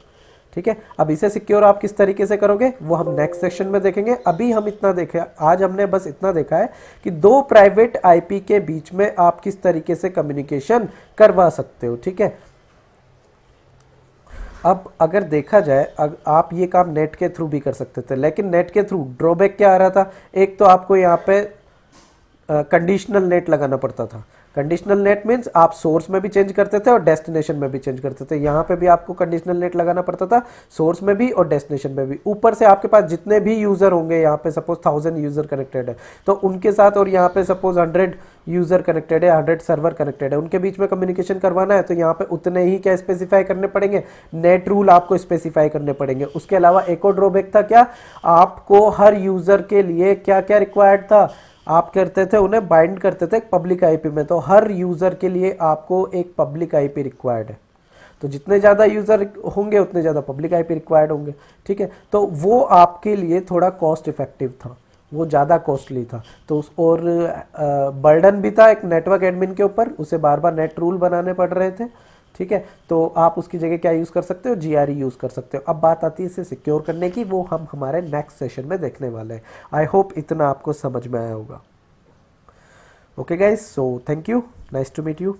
ठीक है। अब इसे सिक्योर आप किस तरीके से करोगे वो हम नेक्स्ट सेक्शन में देखेंगे। अभी हम इतना देखे, आज हमने बस इतना देखा है कि दो प्राइवेट IP के बीच में आप किस तरीके से कम्युनिकेशन करवा सकते हो, ठीक है। अब अगर देखा जाए आप ये काम नेट के थ्रू भी कर सकते थे, लेकिन नेट के थ्रू ड्रॉबैक क्या आ रहा था, एक तो आपको यहाँ पे कंडीशनल नेट लगाना पड़ता था। कंडीशनल नेट मीन्स आप सोर्स में भी चेंज करते थे और डेस्टिनेशन में भी चेंज करते थे। यहाँ पे भी आपको कंडीशनल नेट लगाना पड़ता था, सोर्स में भी और डेस्टिनेशन में भी। ऊपर से आपके पास जितने भी यूज़र होंगे, यहाँ पे सपोज 1000 यूज़र कनेक्टेड है तो उनके साथ, और यहाँ पे सपोज 100 यूज़र कनेक्टेड है, 100 सर्वर कनेक्टेड है, उनके बीच में कम्युनिकेशन करवाना है तो यहाँ पे उतने ही क्या स्पेसिफाई करने पड़ेंगे, नेट रूल आपको स्पेसिफाई करने पड़ेंगे। उसके अलावा एक और ड्रॉबैक था क्या, आपको हर यूज़र के लिए क्या क्या रिक्वायर्ड था, आप करते थे उन्हें बाइंड करते थे एक पब्लिक IP में। तो हर यूज़र के लिए आपको एक पब्लिक IP रिक्वायर्ड है, तो जितने ज़्यादा यूज़र होंगे उतने ज़्यादा पब्लिक IP रिक्वायर्ड होंगे, ठीक है। तो वो आपके लिए थोड़ा कॉस्ट इफेक्टिव था, वो ज़्यादा कॉस्टली था। तो और बर्डन भी था एक नेटवर्क एडमिन के ऊपर, उसे बार बार नेट रूल बनाने पड़ रहे थे, ठीक है। तो आप उसकी जगह क्या यूज़ कर सकते हो, GRE यूज़ कर सकते हो। अब बात आती है इसे सिक्योर करने की, वो हम हमारे नेक्स्ट सेशन में देखने वाले हैं। आई होप इतना आपको समझ में आया होगा। Okay guys, so thank you, nice to meet you.